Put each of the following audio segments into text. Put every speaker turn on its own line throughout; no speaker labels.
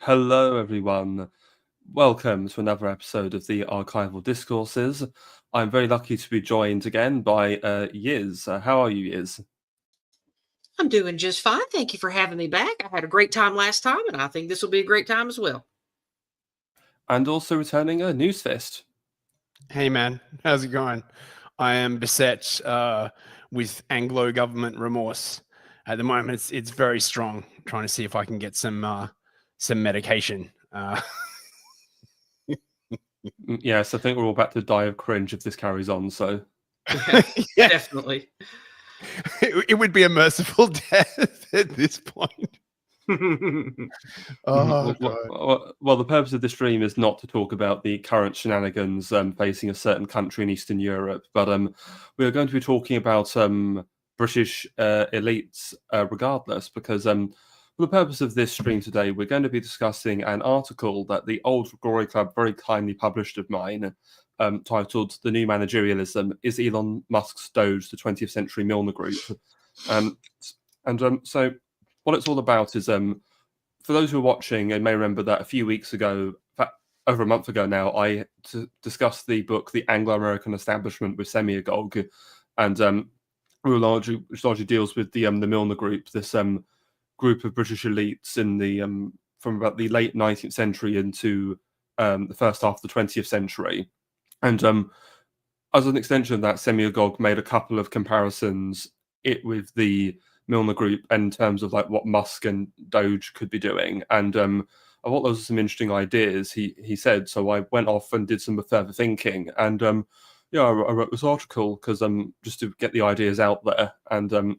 Hello, everyone. Welcome to another episode of the Archival Discourses. I'm very lucky to be joined again by Yiz. How are you, Yiz?
I'm doing just fine. Thank you for having me back. I had a great time last time, and I think this will be a great time as well.
And also returning a Newsfist.
Hey man, how's it going? I am beset with Anglo government remorse. At the moment, it's very strong. I'm trying to see if I can get some medication.
Yes, I think we're all about to die of cringe if this carries on. So,
Yeah,
Definitely.
it would be a merciful death at this point. Oh God.
Well, the purpose of this stream is not to talk about the current shenanigans facing a certain country in Eastern Europe, but we are going to be talking about British elites regardless, because for the purpose of this stream today, we're going to be discussing an article that the Old Glory Club very kindly published of mine, titled "The New Managerialism: Is Elon Musk's Doge the 20th Century Milner Group?" So what it's all about is, for those who are watching, they may remember that a few weeks ago, in fact, over a month ago now, I discussed the book "The Anglo-American Establishment" with Semyagogue, and which largely deals with the Milner Group, this group of British elites in the from about the late 19th century into the first half of the 20th century, and as an extension of that, Semyagogue made a couple of comparisons with the Milner Group in terms of like what Musk and Doge could be doing, and I thought those were some interesting ideas he said. So I went off and did some further thinking, and I wrote this article because just to get the ideas out there, and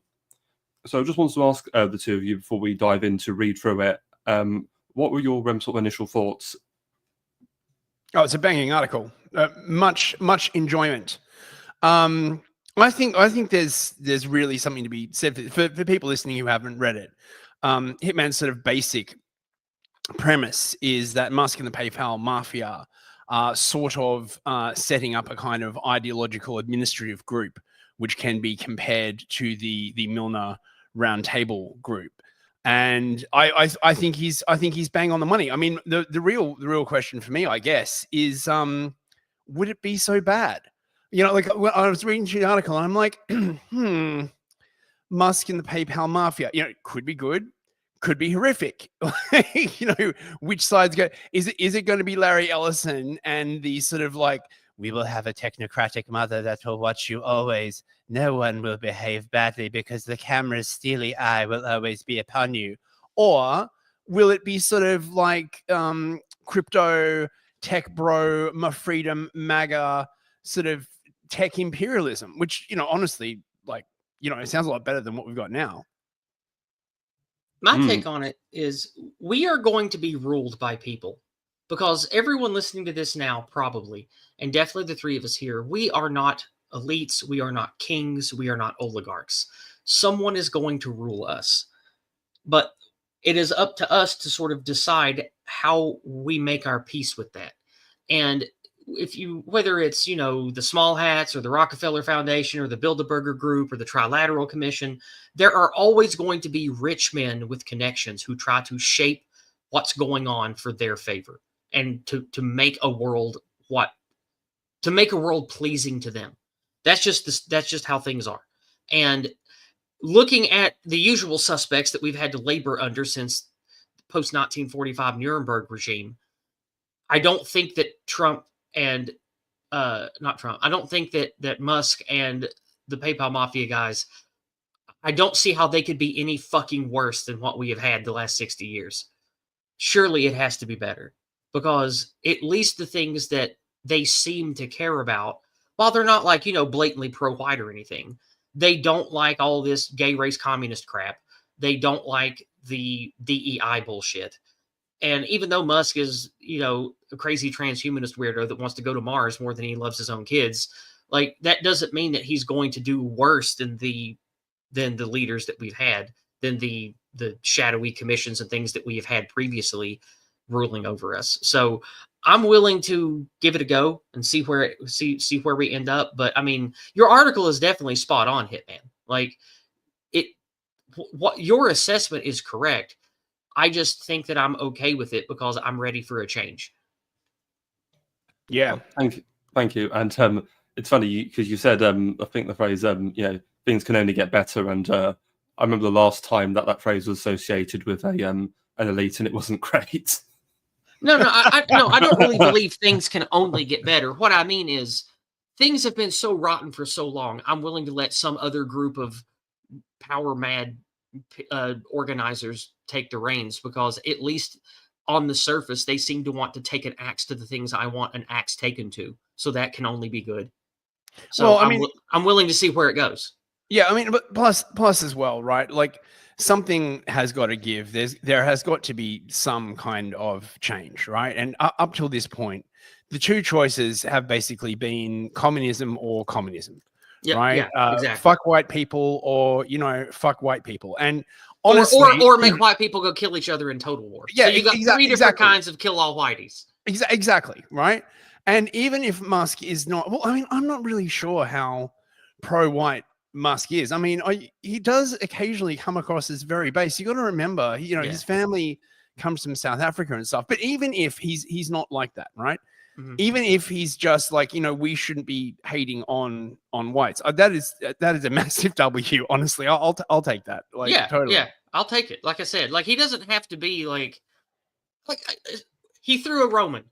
so I just wanted to ask the two of you before we dive in to read through it. What were your sort of initial thoughts?
Oh, it's a banging article. Much enjoyment. I think there's really something to be said for people listening who haven't read it. Hitman's sort of basic premise is that Musk and the PayPal mafia are sort of setting up a kind of ideological administrative group, which can be compared to the Milner Roundtable group. And I think he's bang on the money. I mean, the real question for me, I guess, is would it be so bad? Like when I was reading the article, I'm like, Musk and the PayPal mafia, could be good, could be horrific. Which side's go? Is it going to be Larry Ellison and the sort of like, we will have a technocratic mother that will watch you always. No one will behave badly because the camera's steely eye will always be upon you. Or will it be sort of like crypto, tech bro, my freedom, MAGA, sort of tech imperialism, which, honestly, like, it sounds a lot better than what we've got now.
My take on it is we are going to be ruled by people, because everyone listening to this now, probably, and definitely the three of us here, we are not elites, we are not kings, we are not oligarchs. Someone is going to rule us. But it is up to us to sort of decide how we make our peace with that. And whether it's, the Small Hats or the Rockefeller Foundation or the Bilderberger Group or the Trilateral Commission, there are always going to be rich men with connections who try to shape what's going on for their favor and to make a world pleasing to them. That's just how things are. And looking at the usual suspects that we've had to labor under since post 1945 Nuremberg regime, I don't think that I don't think that Musk and the PayPal mafia guys, I don't see how they could be any fucking worse than what we have had the last 60 years. Surely it has to be better, because at least the things that they seem to care about, while they're not like, blatantly pro-white or anything, they don't like all this gay race communist crap. They don't like the DEI bullshit. And even though Musk is, a crazy transhumanist weirdo that wants to go to Mars more than he loves his own kids, like, that doesn't mean that he's going to do worse than the leaders that we've had, than the shadowy commissions and things that we have had previously ruling over us. So I'm willing to give it a go and see where we end up. But I mean, your article is definitely spot on, Hitman. Like, what your assessment is correct. I just think that I'm okay with it because I'm ready for a change.
Yeah.
Thank you. And it's funny because you said I think the phrase things can only get better, and I remember the last time that phrase was associated with an elite, and it wasn't great.
No, I don't really believe things can only get better. What I mean is things have been so rotten for so long. I'm willing to let some other group of power mad organizers take the reins, because at least on the surface they seem to want to take an axe to the things I want an axe taken to. So that can only be good. So
Well, I mean,
I'm willing to see where it goes.
Yeah, I mean, but plus as well, right? Like something has got to give. There has got to be some kind of change, right? And up till this point, the two choices have basically been communism or communism,
Yep,
right?
yeah, exactly.
Fuck white people, or fuck white people. And honestly,
or make white people go kill each other in total war.
Yeah,
so you got three different kinds of kill all whiteys.
Exactly, right? And even if Musk is not, well, I mean, I'm not really sure how pro-white Musk is. I mean, he does occasionally come across as very base. You got to remember, his family comes from South Africa and stuff. But even if he's not like that, right? Mm-hmm. Even if he's just like, we shouldn't be hating on whites. That is a massive W. Honestly, I'll take that. Like,
yeah,
totally.
Yeah, I'll take it. Like I said, like he doesn't have to be like he threw a Roman.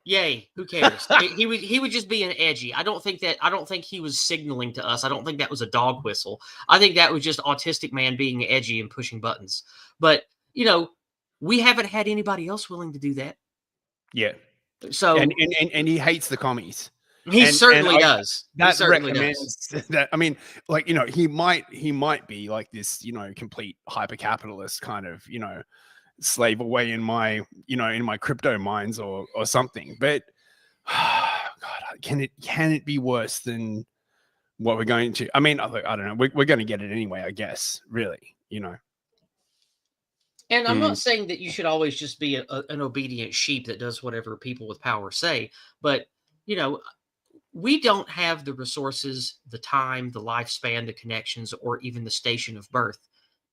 Yay, who cares? he would just be an edgy. I don't think he was signaling to us. I don't think that was a dog whistle. I think that was just autistic man being edgy and pushing buttons. But, we haven't had anybody else willing to do that.
Yeah.
So
and he hates the commies.
He certainly does.
That recommends that. I mean, like, he might be like this, complete hyper capitalist kind of, slave away in my crypto mines or something. But God, can it be worse than what we're going to? I mean, I don't know. We're going to get it anyway, I guess. Really,
And I'm not saying that you should always just be an obedient sheep that does whatever people with power say, but we don't have the resources, the time, the lifespan, the connections, or even the station of birth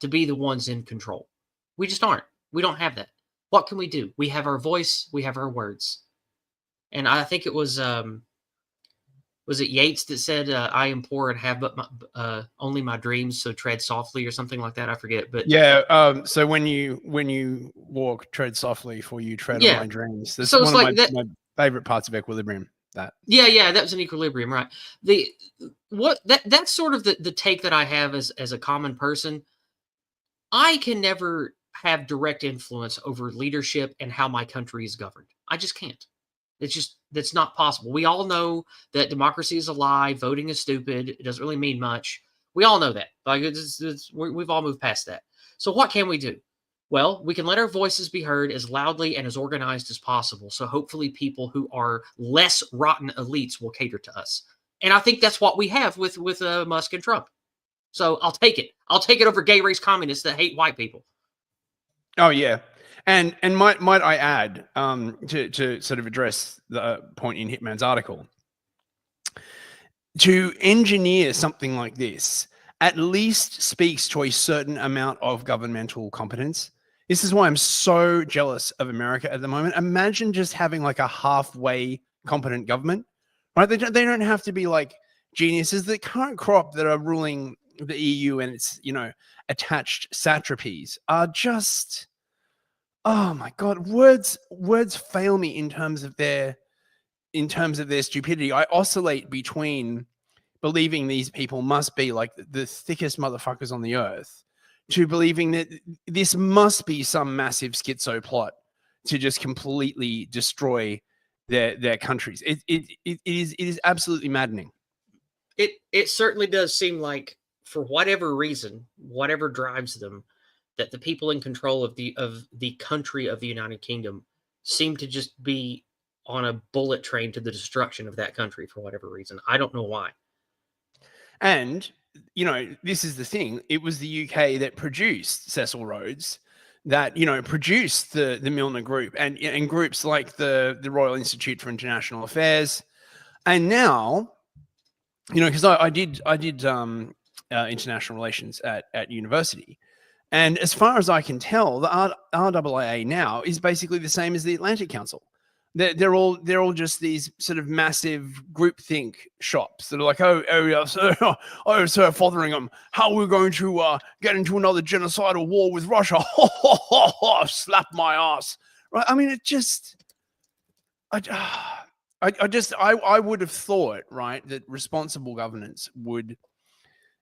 to be the ones in control. We just aren't. We don't have that. What can we do? We have our voice. We have our words. And I think it was it Yeats that said, "I am poor and have but only my dreams, so tread softly," or something like that. I forget, but
yeah. So when you walk, tread softly, for you tread on my dreams. That's
so
one of my favorite parts of Equilibrium. That
was an Equilibrium, right? That's sort of the take that I have as a common person. I can never have direct influence over leadership and how my country is governed. I just can't. That's not possible. We all know that democracy is a lie. Voting is stupid. It doesn't really mean much. We all know that. Like we've all moved past that. So what can we do? Well, we can let our voices be heard as loudly and as organized as possible. So hopefully people who are less rotten elites will cater to us. And I think that's what we have with Musk and Trump. So I'll take it. I'll take it over gay race communists that hate white people.
Oh yeah. And might I add, to sort of address the point in Hitman's article, to engineer something like this at least speaks to a certain amount of governmental competence. This is why I'm so jealous of America at the moment. Imagine just having like a halfway competent government, right? They don't have to be like geniuses. The current crop that are ruling the EU and its attached satrapies are just, oh my God, words fail me in terms of their stupidity. I oscillate between believing these people must be like the thickest motherfuckers on the earth to believing that this must be some massive schizo plot to just completely destroy their countries. It is absolutely maddening.
It certainly does seem like, for whatever reason, whatever drives them, that the people in control of the country of the United Kingdom seem to just be on a bullet train to the destruction of that country for whatever reason. I don't know why.
And, this is the thing. It was the UK that produced Cecil Rhodes, that, produced the Milner Group and groups like the Royal Institute for International Affairs. And now, because I did international relations at university. And as far as I can tell, the RAAA now is basically the same as the Atlantic Council. They're all just these sort of massive groupthink shops that are like, oh yeah, Sir Fotheringham, how are we going to get into another genocidal war with Russia? Slap my ass, right? I mean, it just, I would have thought, right, that responsible governance would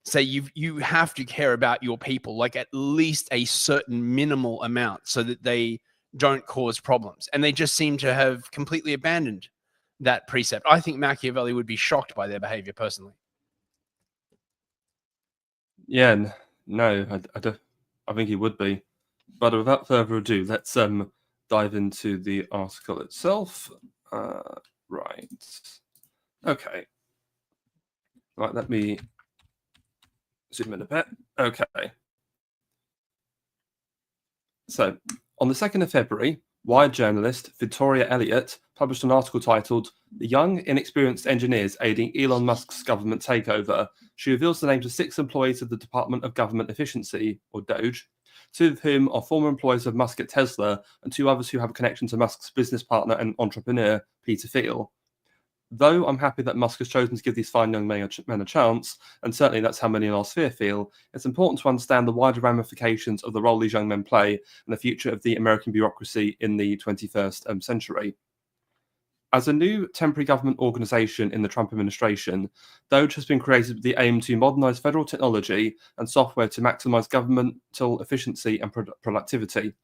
say you have to care about your people, like at least a certain minimal amount, so that they don't cause problems. And they just seem to have completely abandoned that precept. I think Machiavelli would be shocked by their behavior personally.
Yeah, no, I think he would be. But without further ado, let's dive into the article itself. Right. Okay. Right, let me zoom in a bit. Okay. So, on the 2nd of February, Wired journalist Victoria Elliott published an article titled "The Young, Inexperienced Engineers Aiding Elon Musk's Government Takeover." She reveals the names of 6 employees of the Department of Government Efficiency, or DOGE, 2 of whom are former employees of Musk at Tesla, and 2 others who have a connection to Musk's business partner and entrepreneur, Peter Thiel. Though I'm happy that Musk has chosen to give these fine young men a chance, and certainly that's how many in our sphere feel, it's important to understand the wider ramifications of the role these young men play and the future of the American bureaucracy in the 21st century. As a new temporary government organization in the Trump administration, DOGE has been created with the aim to modernize federal technology and software to maximize governmental efficiency and productivity.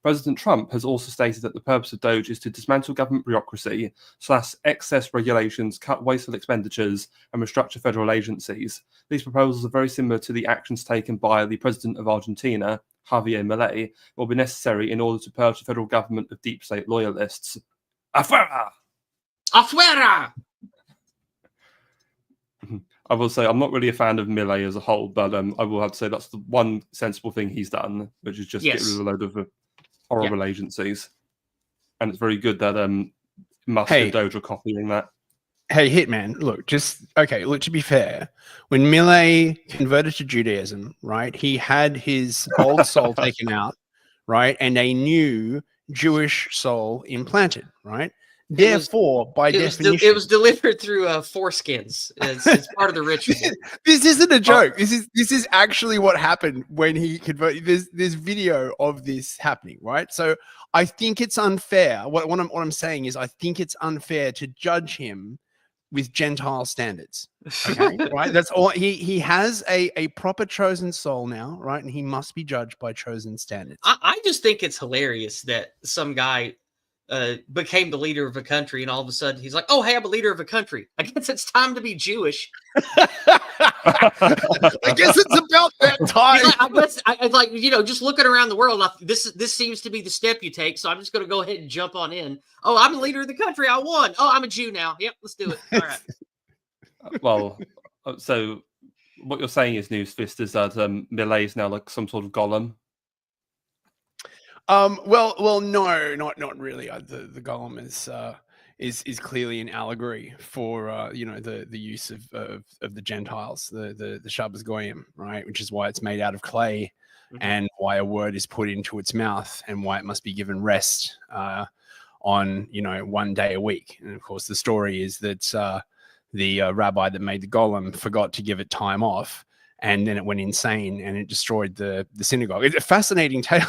President Trump has also stated that the purpose of DOGE is to dismantle government bureaucracy, slash excess regulations, cut wasteful expenditures, and restructure federal agencies. These proposals are very similar to the actions taken by the president of Argentina, Javier Milei, and will be necessary in order to purge the federal government of deep state loyalists. Afuera!
Afuera!
I will say I'm not really a fan of Milei as a whole, but I will have to say that's the one sensible thing he's done, which is just get rid of a load of horrible agencies. And it's very good that Musk and DOGE are copying that.
Hey, Hitman, look, to be fair, when Milei converted to Judaism, right, he had his old soul taken out, right, and a new Jewish soul implanted, right? Therefore, by definition,
it was delivered through foreskins. It's part of the ritual.
This isn't a joke. This is actually what happened when he converted. There's video of this happening, right? So I think it's unfair. What I'm saying is, I think it's unfair to judge him with Gentile standards. Okay, right? That's all. He has a proper chosen soul now, right? And he must be judged by chosen standards.
I just think it's hilarious that some guy became the leader of a country, and all of a sudden he's like, "Oh, hey, I'm a leader of a country. I guess it's time to be Jewish."
I guess it's about that time.
I like, just looking around the world. This seems to be the step you take, so I'm just going to go ahead and jump on in. Oh, I'm the leader of the country. I won. Oh, I'm a Jew now. Yep, let's do it. All right.
Well, so what you're saying is, Newsfist, is that Milei is now like some sort of golem.
Well, no, not really. The golem is clearly an allegory for the use of the Gentiles, the Shabbos Goyim, right? Which is why it's made out of clay, and why a word is put into its mouth, and why it must be given rest on 1 day a week. And of course, the story is that the rabbi that made the golem forgot to give it time off. And then it went insane and it destroyed the synagogue. It's a fascinating tale,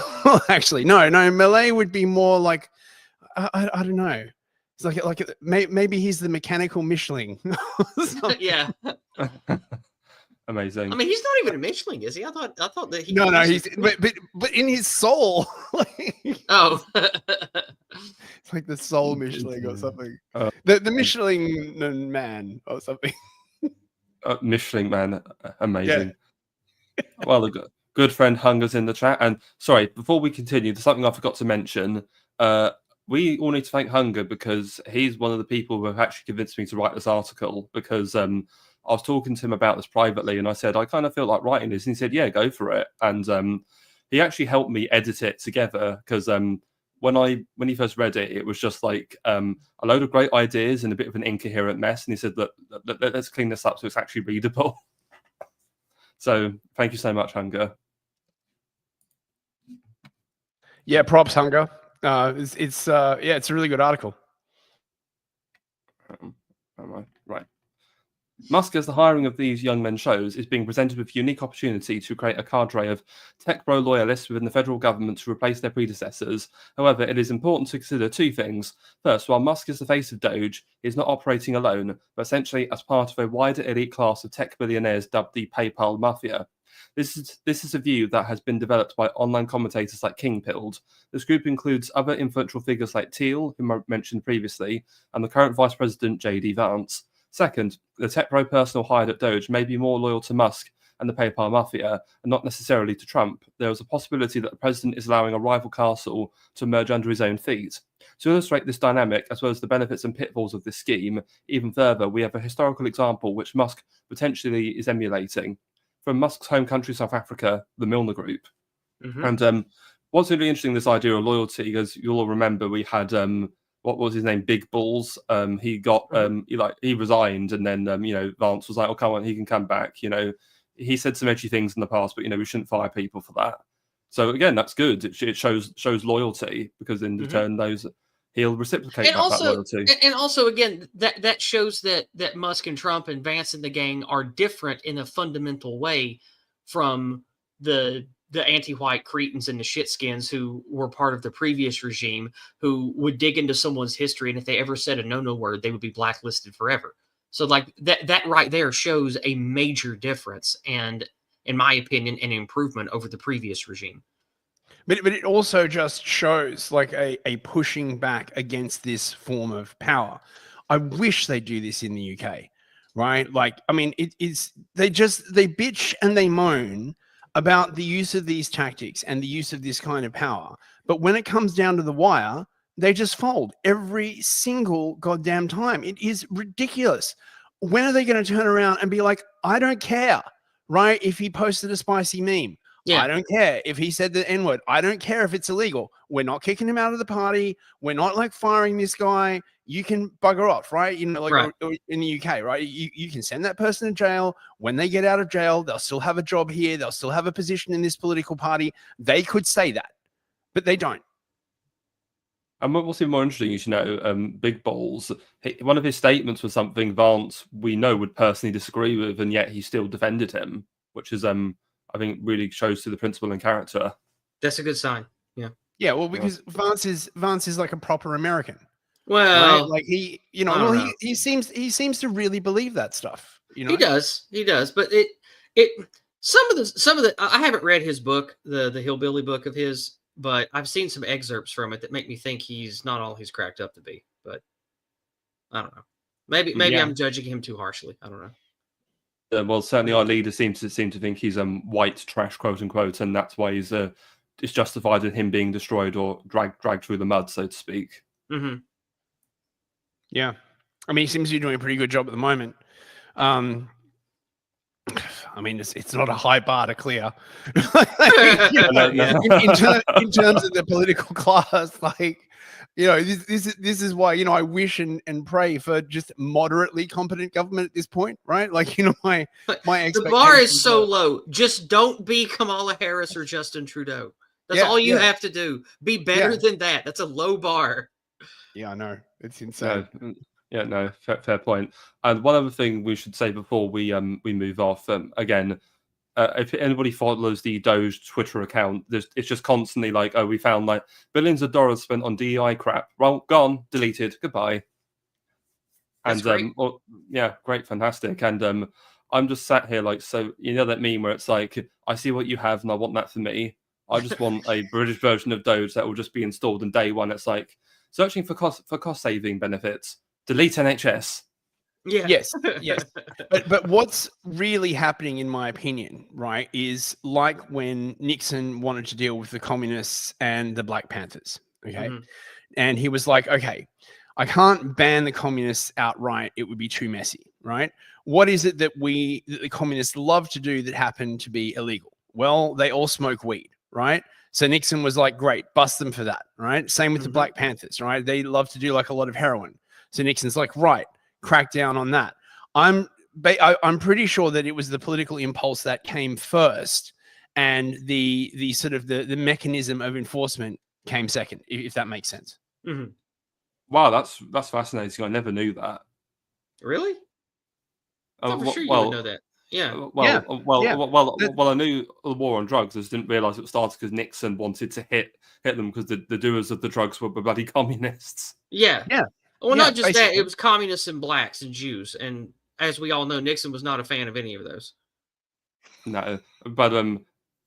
actually. No, Milei would be more like, I don't know. It's like maybe he's the mechanical Michelin.
Yeah.
Amazing.
I mean, he's not even a Michelin, is he? I thought that he.
No, he's but in his soul.
Oh.
It's like the soul Michelin or something. The Michelin man or something.
Michelin man, amazing. Yeah. Well, a good friend Hunger's in the chat. And sorry, before we continue, there's something I forgot to mention. We all need to thank Hunger because he's one of the people who have actually convinced me to write this article, because I was talking to him about this privately and I said, I kind of feel like writing this. And he said, yeah, go for it. And he actually helped me edit it together, because when he first read it, it was just like a load of great ideas and a bit of an incoherent mess. And he said, let's clean this up so it's actually readable. So thank you so much, Hunger.
Yeah, props, Hunger. It's a really good article.
Right. Musk, as the hiring of these young men shows, is being presented with a unique opportunity to create a cadre of tech bro loyalists within the federal government to replace their predecessors. However, it is important to consider two things. First, while Musk is the face of Doge, he is not operating alone, but essentially as part of a wider elite class of tech billionaires dubbed the PayPal Mafia. This is a view that has been developed by online commentators like Kingpilled. This group includes other influential figures like Thiel, whom I mentioned previously, and the current Vice President J.D. Vance. Second, the tech bro personnel hired at Doge may be more loyal to Musk and the PayPal Mafia, and not necessarily to Trump. There is a possibility that the president is allowing a rival castle to emerge under his own feet. To illustrate this dynamic, as well as the benefits and pitfalls of this scheme, even further, we have a historical example which Musk potentially is emulating. From Musk's home country, South Africa, the Milner Group.
Mhm.
And what's really interesting, this idea of loyalty, because you'll all remember we had what was his name, Big Balls. He got he resigned, and then Vance was like, "Oh, come on, he can come back." He said some edgy things in the past, but we shouldn't fire people for that. So again, that's good. It shows loyalty, because in return, he'll reciprocate
And
that loyalty.
and also, again, that shows that Musk and Trump and Vance and the gang are different in a fundamental way from the anti-white cretins and the shitskins who were part of the previous regime, who would dig into someone's history, and if they ever said a no word, they would be blacklisted forever. So like that right there shows a major difference, and in my opinion, an improvement over the previous regime.
But it also just shows like a pushing back against this form of power. I wish they do this in the UK, right? Like, I mean, they bitch and they moan about the use of these tactics and the use of this kind of power. But when it comes down to the wire, they just fold every single goddamn time. It is ridiculous. When are they going to turn around and be like, I don't care, right? If he posted a spicy meme.
Yeah.
I don't care if he said the N-word. I don't care if it's illegal. We're not kicking him out of the party. We're not like firing this guy. You can bugger off, right? Like
Right.
or in the UK, right? You can send that person to jail. When they get out of jail, they'll still have a job here. They'll still have a position in this political party. They could say that, but they don't.
And what's even more interesting is, Big Balls, one of his statements was something Vance, we know, would personally disagree with, and yet he still defended him, which is, I think, really shows to the principle and character.
That's a good sign. Yeah.
Yeah, well, because Vance is like a proper American.
Well,
right? Like he seems to really believe that stuff.
He does, but some of the I haven't read his book, the Hillbilly book of his, but I've seen some excerpts from it that make me think he's not all he's cracked up to be. But I don't know. Maybe I'm judging him too harshly. I don't know.
Well, certainly our leader seems to think he's white trash, quote unquote, and that's why it's justified in him being destroyed or dragged through the mud, so to speak.
Mm-hmm.
Yeah, I mean, he seems to be doing a pretty good job at the moment. I mean, it's not a high bar to clear. In terms of the political class, like, this is why, I wish and pray for just moderately competent government at this point, right? Like, my
the bar is so low. Just don't be Kamala Harris or Justin Trudeau. That's all you have to do. Be better than that. That's a low bar.
Yeah, I know. It's insane.
No, fair point. And one other thing we should say before we move off, again, if anybody follows the Doge Twitter account, it's just constantly like, oh, we found like billions of dollars spent on DEI crap. Well, gone, deleted, goodbye.
That's
and
great.
Great, fantastic. And I'm just sat here like, so that meme where it's like, I see what you have and I want that for me. I just want a British version of Doge that will just be installed in day one. It's like searching for cost saving benefits. Delete NHS.
Yeah.
Yes. But what's really happening, in my opinion, right, is like when Nixon wanted to deal with the communists and the Black Panthers. Okay. Mm-hmm. And he was like, okay, I can't ban the communists outright. It would be too messy, right? What is it that the communists love to do that happened to be illegal? Well, they all smoke weed, right? So Nixon was like, great, bust them for that, right? Same with the Black Panthers, right? They love to do like a lot of heroin. So Nixon's like, right, crack down on that. I'm pretty sure that it was the political impulse that came first, and the sort of the mechanism of enforcement came second, if that makes sense.
Mhm.
Wow, that's fascinating. I never knew that.
Really? I thought for
Well,
sure you would know that. Yeah.
Yeah. Yeah.
I knew the war on drugs. I just didn't realize it started because Nixon wanted to hit them because the doers of the drugs were bloody communists.
Yeah.
Yeah.
Well,
Yeah,
not just that,
basically.
it was communists and blacks and Jews. And as we all know, Nixon was not a fan of any of those.
No, but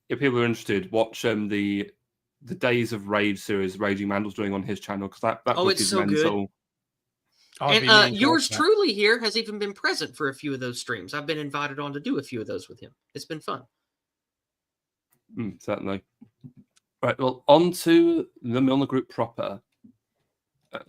if people are interested, watch the Days of Rage series Raging Mandel's doing on his channel because that
Oh,
book
it's
is
so good.
mental.
I've been
And
meaning to
yours
watch that.
truly here has even been present for a few of those streams. I've been invited on to do a few of those with him. It's been fun.
Certainly. Right, well, on to the Milner Group proper,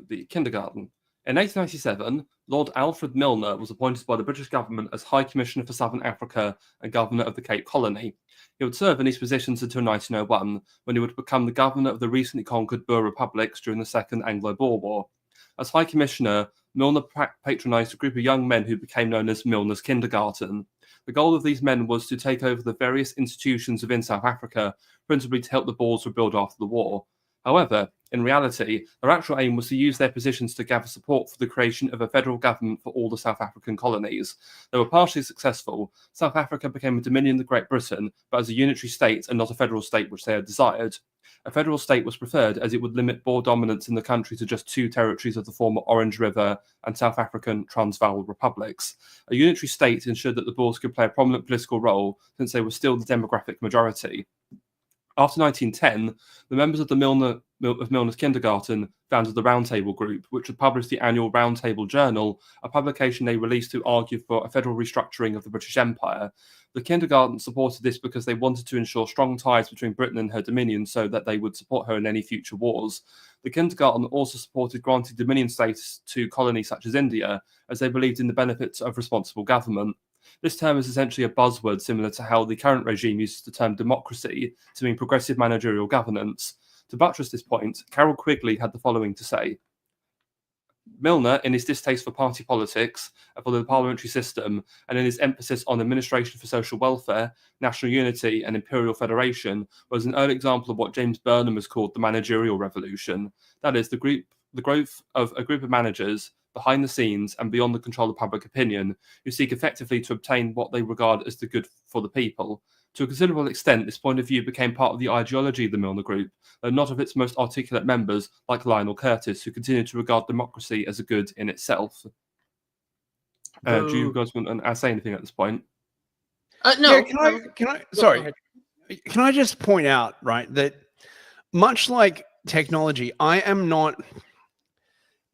the kindergarten. In 1897, Lord Alfred Milner was appointed by the British government as High Commissioner for Southern Africa and Governor of the Cape Colony. He would serve in these positions until 1901, when he would become the governor of the recently conquered Boer republics during the Second Anglo-Boer War. As High Commissioner, Milner patronised a group of young men who became known as Milner's Kindergarten. The goal of these men was to take over the various institutions within South Africa, principally to help the Boers rebuild after the war. However, in reality, their actual aim was to use their positions to gather support for the creation of a federal government for all the South African colonies. They were partially successful. South Africa became a dominion of Great Britain, but as a unitary state and not a federal state which they had desired. A federal state was preferred as it would limit Boer dominance in the country to just two territories of the former Orange River and South African Transvaal republics. A unitary state ensured that the Boers could play a prominent political role since they were still the demographic majority. After 1910, the members of Milner's Kindergarten founded the Round Table Group, which would publish the annual Round Table Journal, a publication they released to argue for a federal restructuring of the British Empire. The Kindergarten supported this because they wanted to ensure strong ties between Britain and her dominions so that they would support her in any future wars. The Kindergarten also supported granting dominion status to colonies such as India, as they believed in the benefits of responsible government. This term is essentially a buzzword similar to how the current regime uses the term democracy to mean progressive managerial governance. To buttress this point, Carroll Quigley had the following to say. Milner, in his distaste for party politics, for the parliamentary system, and in his emphasis on administration for social welfare, national unity, and imperial federation, was an early example of what James Burnham has called the managerial revolution. That is, the growth of a group of managers behind the scenes and beyond the control of public opinion, who seek effectively to obtain what they regard as the good for the people. To a considerable extent, this point of view became part of the ideology of the Milner Group, though not of its most articulate members, like Lionel Curtis, who continued to regard democracy as a good in itself. Do you guys want to say anything at this point?
No.
Yeah, can I? Sorry, can I just point out, right, that much like technology, I am not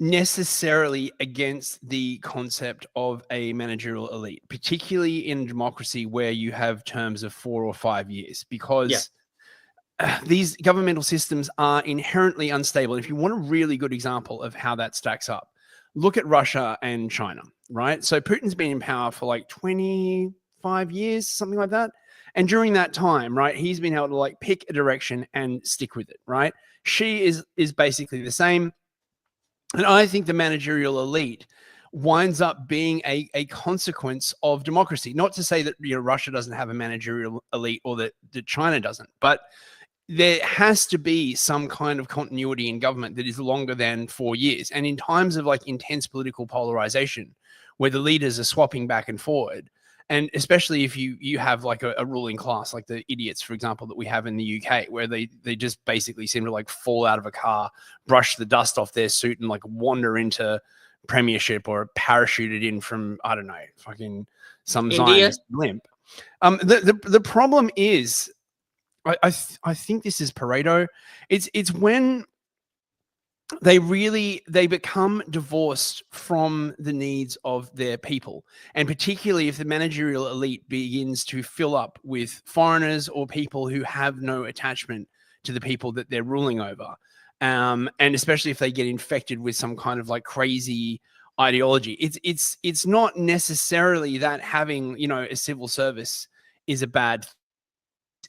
necessarily against the concept of a managerial elite, particularly in democracy where you have terms of 4 or 5 years, because these governmental systems are inherently unstable. If you want a really good example of how that stacks up, look at Russia and China, right? So Putin's been in power for like 25 years, something like that. And during that time, right, he's been able to like pick a direction and stick with it, right? Xi is basically the same. And I think the managerial elite winds up being a consequence of democracy. Not to say that Russia doesn't have a managerial elite or that China doesn't, but there has to be some kind of continuity in government that is longer than 4 years. And in times of like intense political polarization, where the leaders are swapping back and forward, and especially if you have like a ruling class, like the idiots, for example, that we have in the UK, where they just basically seem to like fall out of a car, brush the dust off their suit and like wander into premiership or parachuted in from, I don't know, fucking some Zionist limp. The problem is, I think this is Pareto. It's when they become divorced from the needs of their people, and particularly if the managerial elite begins to fill up with foreigners or people who have no attachment to the people that they're ruling over, and especially if they get infected with some kind of like crazy ideology. It's not necessarily that having a civil service is a bad thing.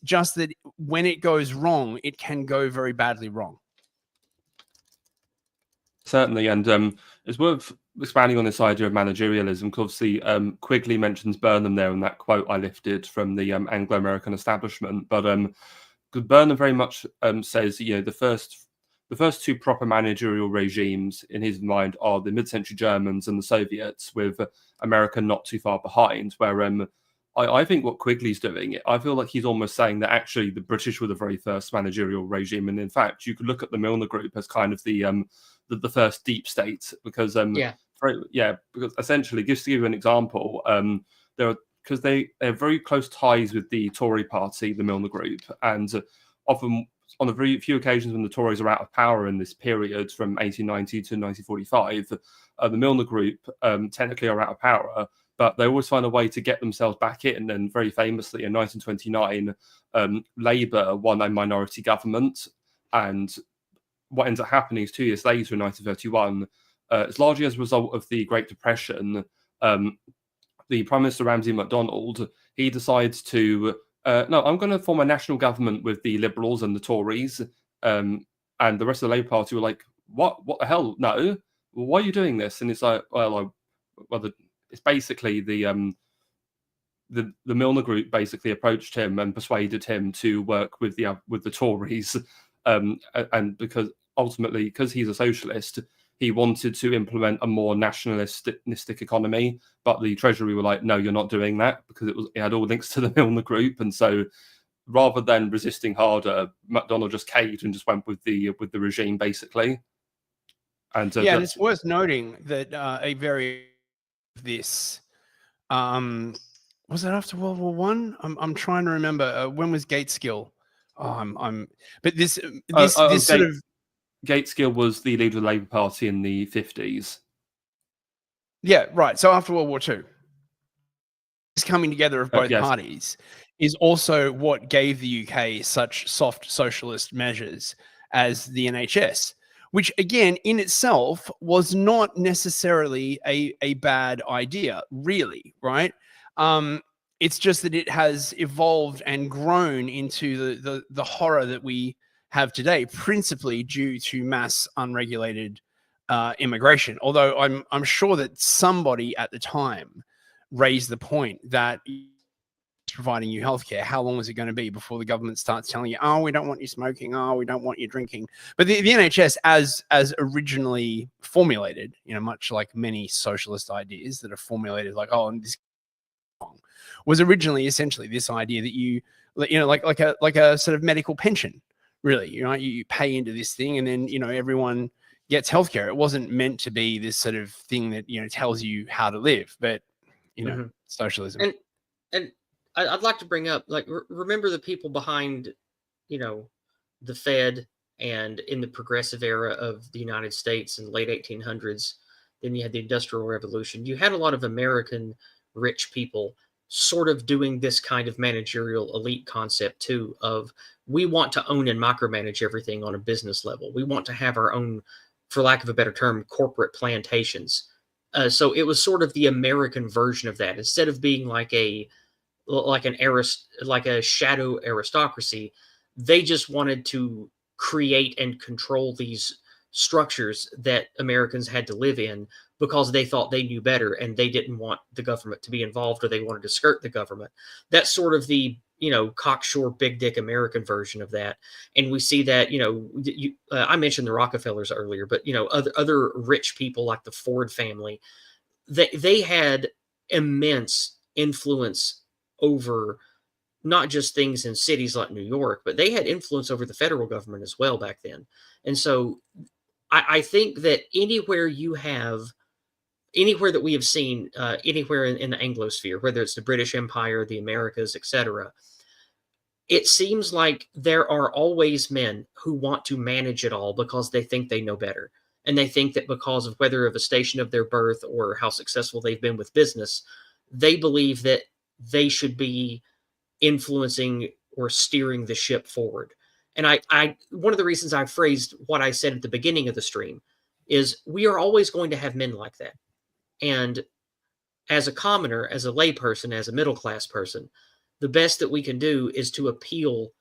Just that when it goes wrong, it can go very badly wrong.
Certainly, and it's worth expanding on this idea of managerialism, because obviously Quigley mentions Burnham there in that quote I lifted from the Anglo-American establishment. But Burnham very much says, the first the first two proper managerial regimes in his mind are the mid-century Germans and the Soviets, with America not too far behind. Where I think what Quigley's doing, I feel like he's almost saying that actually the British were the very first managerial regime, and in fact, you could look at the Milner Group as kind of the first deep state, because because essentially, just to give you an example, because they have very close ties with the Tory party, the Milner Group, and often on the very few occasions when the Tories are out of power in this period from 1890 to 1945, the Milner Group technically are out of power, but they always find a way to get themselves back in. And very famously, in 1929, Labour won a minority government, and what ends up happening is 2 years later, in 1931, it's largely as a result of the Great Depression. The Prime Minister Ramsay MacDonald, he decides to no, I'm going to form a national government with the Liberals and the Tories, and the rest of the Labour Party were like, "What the hell? No, why are you doing this?" And it's like, it's basically the Milner Group basically approached him and persuaded him to work with the Tories, and because ultimately, because he's a socialist, he wanted to implement a more nationalistic economy, but the Treasury were like, "No, you're not doing that," because it had all links to the Milner Group, and so rather than resisting harder, MacDonald just caved and just went with the regime basically. And
and it's worth noting that a very this was it after World War One? I'm trying to remember when was Gateskill. But this sort of.
Gateskill was the leader of the Labour Party in the 50s.
Yeah, right. So after World War II, this coming together of both parties is also what gave the UK such soft socialist measures as the NHS, which again in itself was not necessarily a bad idea, really, right? It's just that it has evolved and grown into the horror that we have today, principally due to mass unregulated immigration. Although I'm sure that somebody at the time raised the point that providing you healthcare, how long is it going to be before the government starts telling you, "Oh, we don't want you smoking. Oh, we don't want you drinking." But the NHS, as originally formulated, much like many socialist ideas that are formulated, like, "Oh, this was originally essentially this idea that you like a sort of medical pension." Really, you pay into this thing, and then everyone gets healthcare. It wasn't meant to be this sort of thing that tells you how to live, but socialism.
And I'd like to bring up, like, remember the people behind, the Fed, and in the progressive era of the United States in the late 1800s. Then you had the Industrial Revolution. You had a lot of American rich people sort of doing this kind of managerial elite concept too, of we want to own and micromanage everything on a business level. We want to have our own, for lack of a better term, corporate plantations. So it was sort of the American version of that. Instead of being like a shadow aristocracy, they just wanted to create and control these structures that Americans had to live in because they thought they knew better and they didn't want the government to be involved, or they wanted to skirt the government. That's sort of the cocksure big dick American version of that. And we see that I mentioned the Rockefellers earlier, but other rich people like the Ford family, they had immense influence over not just things in cities like New York, but they had influence over the federal government as well back then. And so I think that anywhere that we have seen, anywhere in the Anglosphere, whether it's the British Empire, the Americas, etc., it seems like there are always men who want to manage it all because they think they know better. And they think that because of whether of a station of their birth or how successful they've been with business, they believe that they should be influencing or steering the ship forward. And I one of the reasons I phrased what I said at the beginning of the stream is we are always going to have men like that. And as a commoner, as a layperson, as a middle-class person, the best that we can do is to appeal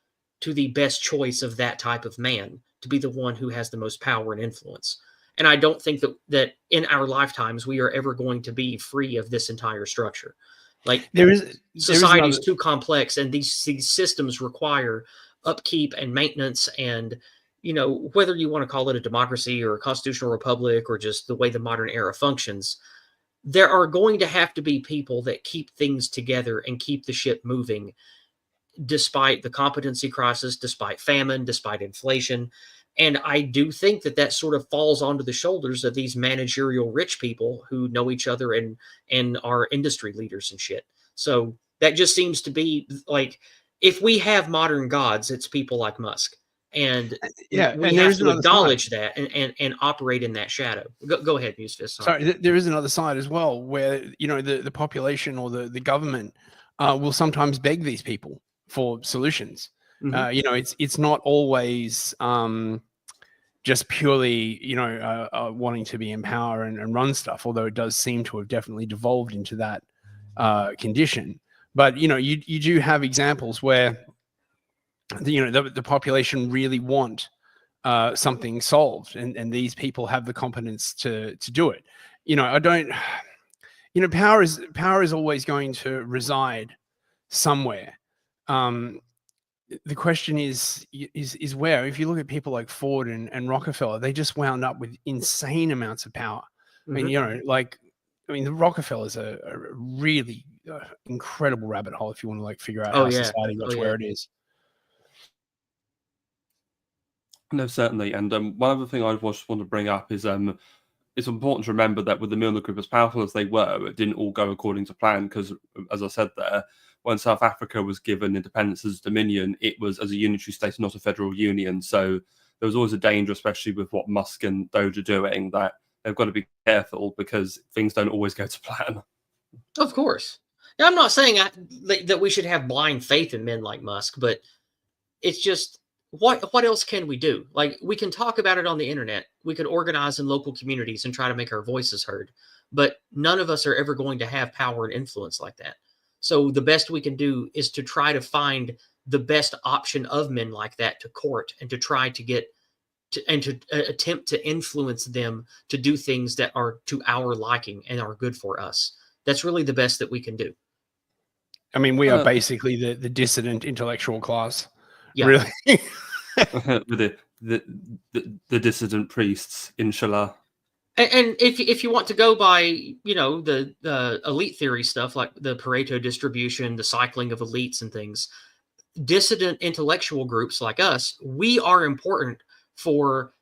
to the best choice of that type of man to be the one who has the most power and influence. And I don't think that in our lifetimes we are ever going to be free of this entire structure. Like, society is too complex, and these systems require upkeep and maintenance and whether you want to call it a democracy or a constitutional republic or just the way the modern era functions, there are going to have to be people that keep things together and keep the ship moving despite the competency crisis, despite famine, despite inflation. And I do think that sort of falls onto the shoulders of these managerial rich people who know each other and are industry leaders and shit. So that just seems to be like, if we have modern gods, it's people like Musk. And
Yeah,
we
and there
have
is
to
another
acknowledge
side.
that and operate in that shadow. Go ahead, Newsfist.
Sorry, there is another side as well, where the population or the government will sometimes beg these people for solutions. It's not always just purely wanting to be in power and run stuff, although it does seem to have definitely devolved into that condition. But you do have examples where the population really want something solved, and these people have the competence to do it. Power is always going to reside somewhere. The question is where. If you look at people like Ford and Rockefeller, they just wound up with insane amounts of power. I mean, the Rockefellers are a really incredible rabbit hole if you want to figure out how society got to where it is.
No, certainly. And one other thing I just want to bring up is it's important to remember that with the Milner Group, as powerful as they were, it didn't all go according to plan because, as I said there, when South Africa was given independence as Dominion, it was as a unitary state, not a federal union. So there was always a danger, especially with what Musk and Doge are doing, that they've got to be careful because things don't always go to plan.
Of course. Now, I'm not saying that we should have blind faith in men like Musk, but it's just, what else can we do? Like, we can talk about it on the internet. We could organize in local communities and try to make our voices heard. But none of us are ever going to have power and influence like that. So the best we can do is to try to find the best option of men like that to court and to try to get to attempt to influence them to do things that are to our liking and are good for us. That's really the best that we can do.
I mean, we are basically the dissident intellectual class.
Yeah.
Really.
With the dissident priests, inshallah.
And if you want to go by, the elite theory stuff, like the Pareto distribution, the cycling of elites and things, dissident intellectual groups like us, we are important for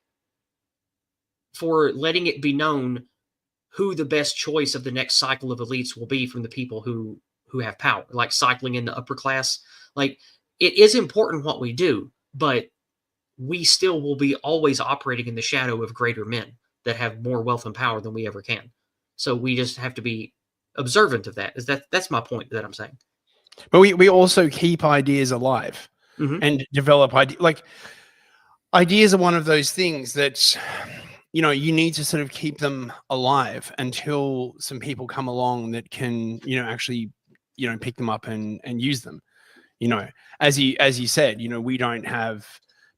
letting it be known who the best choice of the next cycle of elites will be from the people who have power, like cycling in the upper class. Like, it is important what we do, but we still will be always operating in the shadow of greater men that have more wealth and power than we ever can. So we just have to be observant of that. That's my point that I'm saying.
But we also keep ideas alive and develop ideas. Like, ideas are one of those things that, you need to sort of keep them alive until some people come along that can, actually, pick them up and use them. As you said, we don't have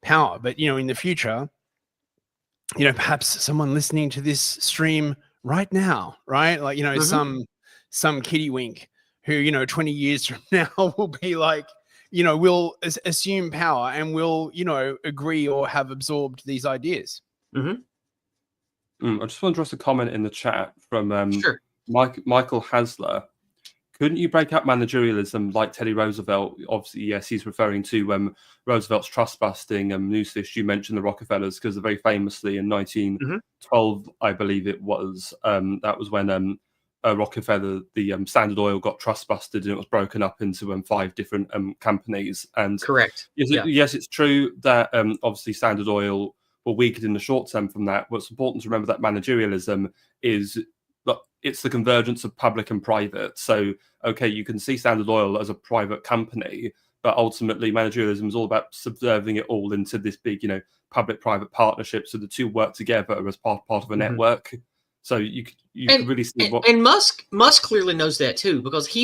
power, but, in the future, perhaps someone listening to this stream right now, right? Like, some kiddywink who, 20 years from now will be like, will assume power and will, agree or have absorbed these ideas.
I just want to address a comment in the chat from
Sure.
Michael Hasler. Couldn't you break up managerialism like Teddy Roosevelt? Obviously, yes, he's referring to Roosevelt's trust busting. Newsfish, you mentioned the Rockefellers because very famously in 1912, I believe it was, that was when Rockefeller, the Standard Oil, got trust busted and it was broken up into 5 different companies. And
correct.
Yes, it's true that obviously Standard Oil were weakened in the short term from that. What's important to remember that managerialism is it's the convergence of public and private. So, okay, you can see Standard Oil as a private company, but ultimately managerialism is all about subserving it all into this big, public-private partnership. So the two work together as part of a network. So you can really see what.
And Musk clearly knows that too, because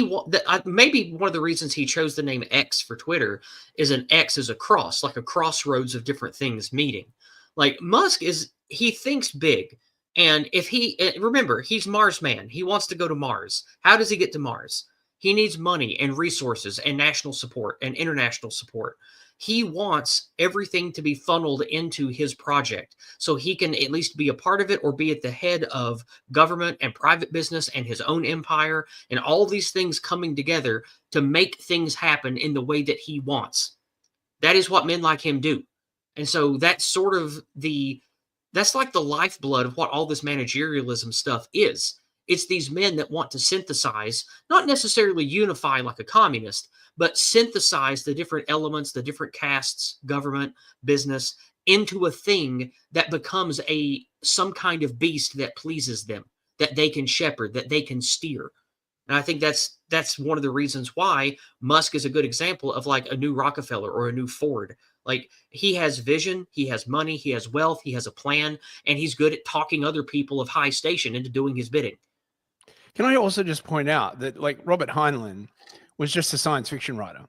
maybe one of the reasons he chose the name X for Twitter is an X is a cross, like a crossroads of different things meeting. Like, Musk he thinks big. And remember, he's Mars man. He wants to go to Mars. How does he get to Mars? He needs money and resources and national support and international support. He wants everything to be funneled into his project so he can at least be a part of it or be at the head of government and private business and his own empire and all these things coming together to make things happen in the way that he wants. That is what men like him do. And so that's sort of that's like the lifeblood of what all this managerialism stuff is. It's these men that want to synthesize, not necessarily unify like a communist, but synthesize the different elements, the different castes, government, business, into a thing that becomes some kind of beast that pleases them, that they can shepherd, that they can steer. And I think that's one of the reasons why Musk is a good example of like a new Rockefeller or a new Ford. Like, he has vision, he has money, he has wealth, he has a plan, and he's good at talking other people of high station into doing his bidding.
Can I also just point out that, like, Robert Heinlein was just a science fiction writer,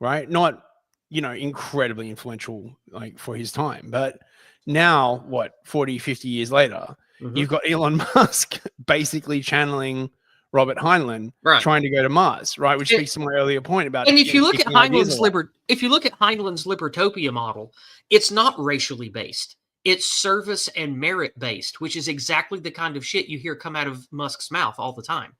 right? Not, incredibly influential, like, for his time. But now, 40, 50 years later, you've got Elon Musk basically channeling Robert Heinlein, trying to go to Mars, right? Which speaks to my earlier point about.
And if you look at Heinlein's Libertopia model, it's not racially based. It's service and merit based, which is exactly the kind of shit you hear come out of Musk's mouth all the time.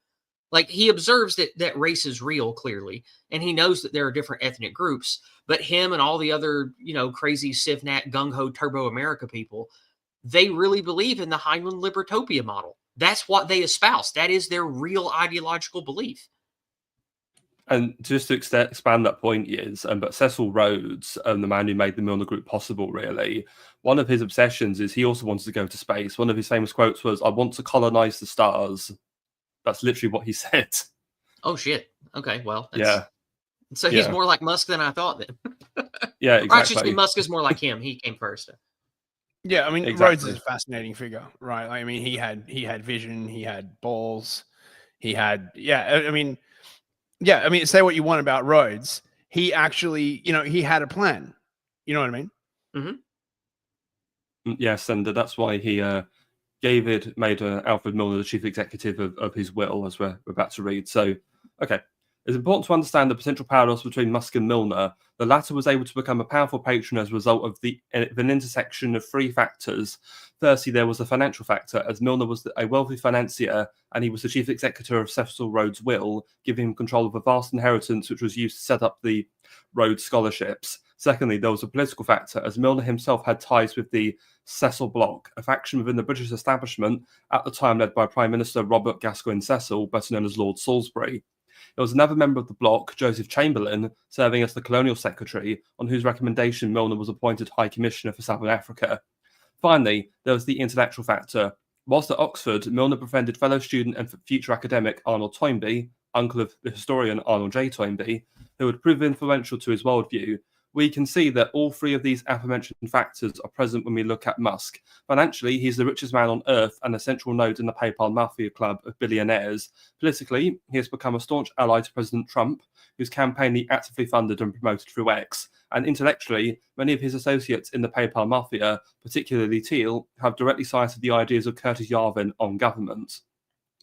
Like, he observes that race is real, clearly, and he knows that there are different ethnic groups, but him and all the other, crazy CivNat, gung-ho, Turbo America people, they really believe in the Heinlein Libertopia model. That's what they espouse. That is their real ideological belief.
And just to expand that point but Cecil Rhodes, the man who made the Milner Group possible, really, one of his obsessions is he also wanted to go to space. One of his famous quotes was, "I want to colonize the stars." That's literally what he said.
Oh, shit. Okay, well.
Yeah.
So he's more like Musk than I thought then.
Yeah, exactly.
Or actually, Musk is more like him. He came first.
Yeah, I mean,
exactly.
Rhodes is a fascinating figure, right? I mean, he had vision, he had balls, he had, say what you want about Rhodes. He actually, he had a plan. You know what I mean?
Mm-hmm.
Yes, and that's why he made Alfred Milner the chief executive of his will, as we're about to read. So, okay. It's important to understand the potential parallels between Musk and Milner. The latter was able to become a powerful patron as a result of an intersection of three factors. Firstly, there was a financial factor, as Milner was a wealthy financier and he was the chief executor of Cecil Rhodes' will, giving him control of a vast inheritance which was used to set up the Rhodes scholarships. Secondly, there was a political factor, as Milner himself had ties with the Cecil Bloc, a faction within the British establishment at the time led by Prime Minister Robert Gascoigne Cecil, better known as Lord Salisbury. There was another member of the bloc, Joseph Chamberlain, serving as the colonial secretary, on whose recommendation Milner was appointed High Commissioner for Southern Africa. Finally, there was the intellectual factor. Whilst at Oxford, Milner befriended fellow student and future academic Arnold Toynbee, uncle of the historian Arnold J. Toynbee, who would prove influential to his worldview. We can see that all three of these aforementioned factors are present when we look at Musk. Financially, he's the richest man on earth and a central node in the PayPal mafia club of billionaires. Politically, he has become a staunch ally to President Trump, whose campaign he actively funded and promoted through X. And intellectually, many of his associates in the PayPal mafia, particularly Thiel, have directly cited the ideas of Curtis Yarvin on government.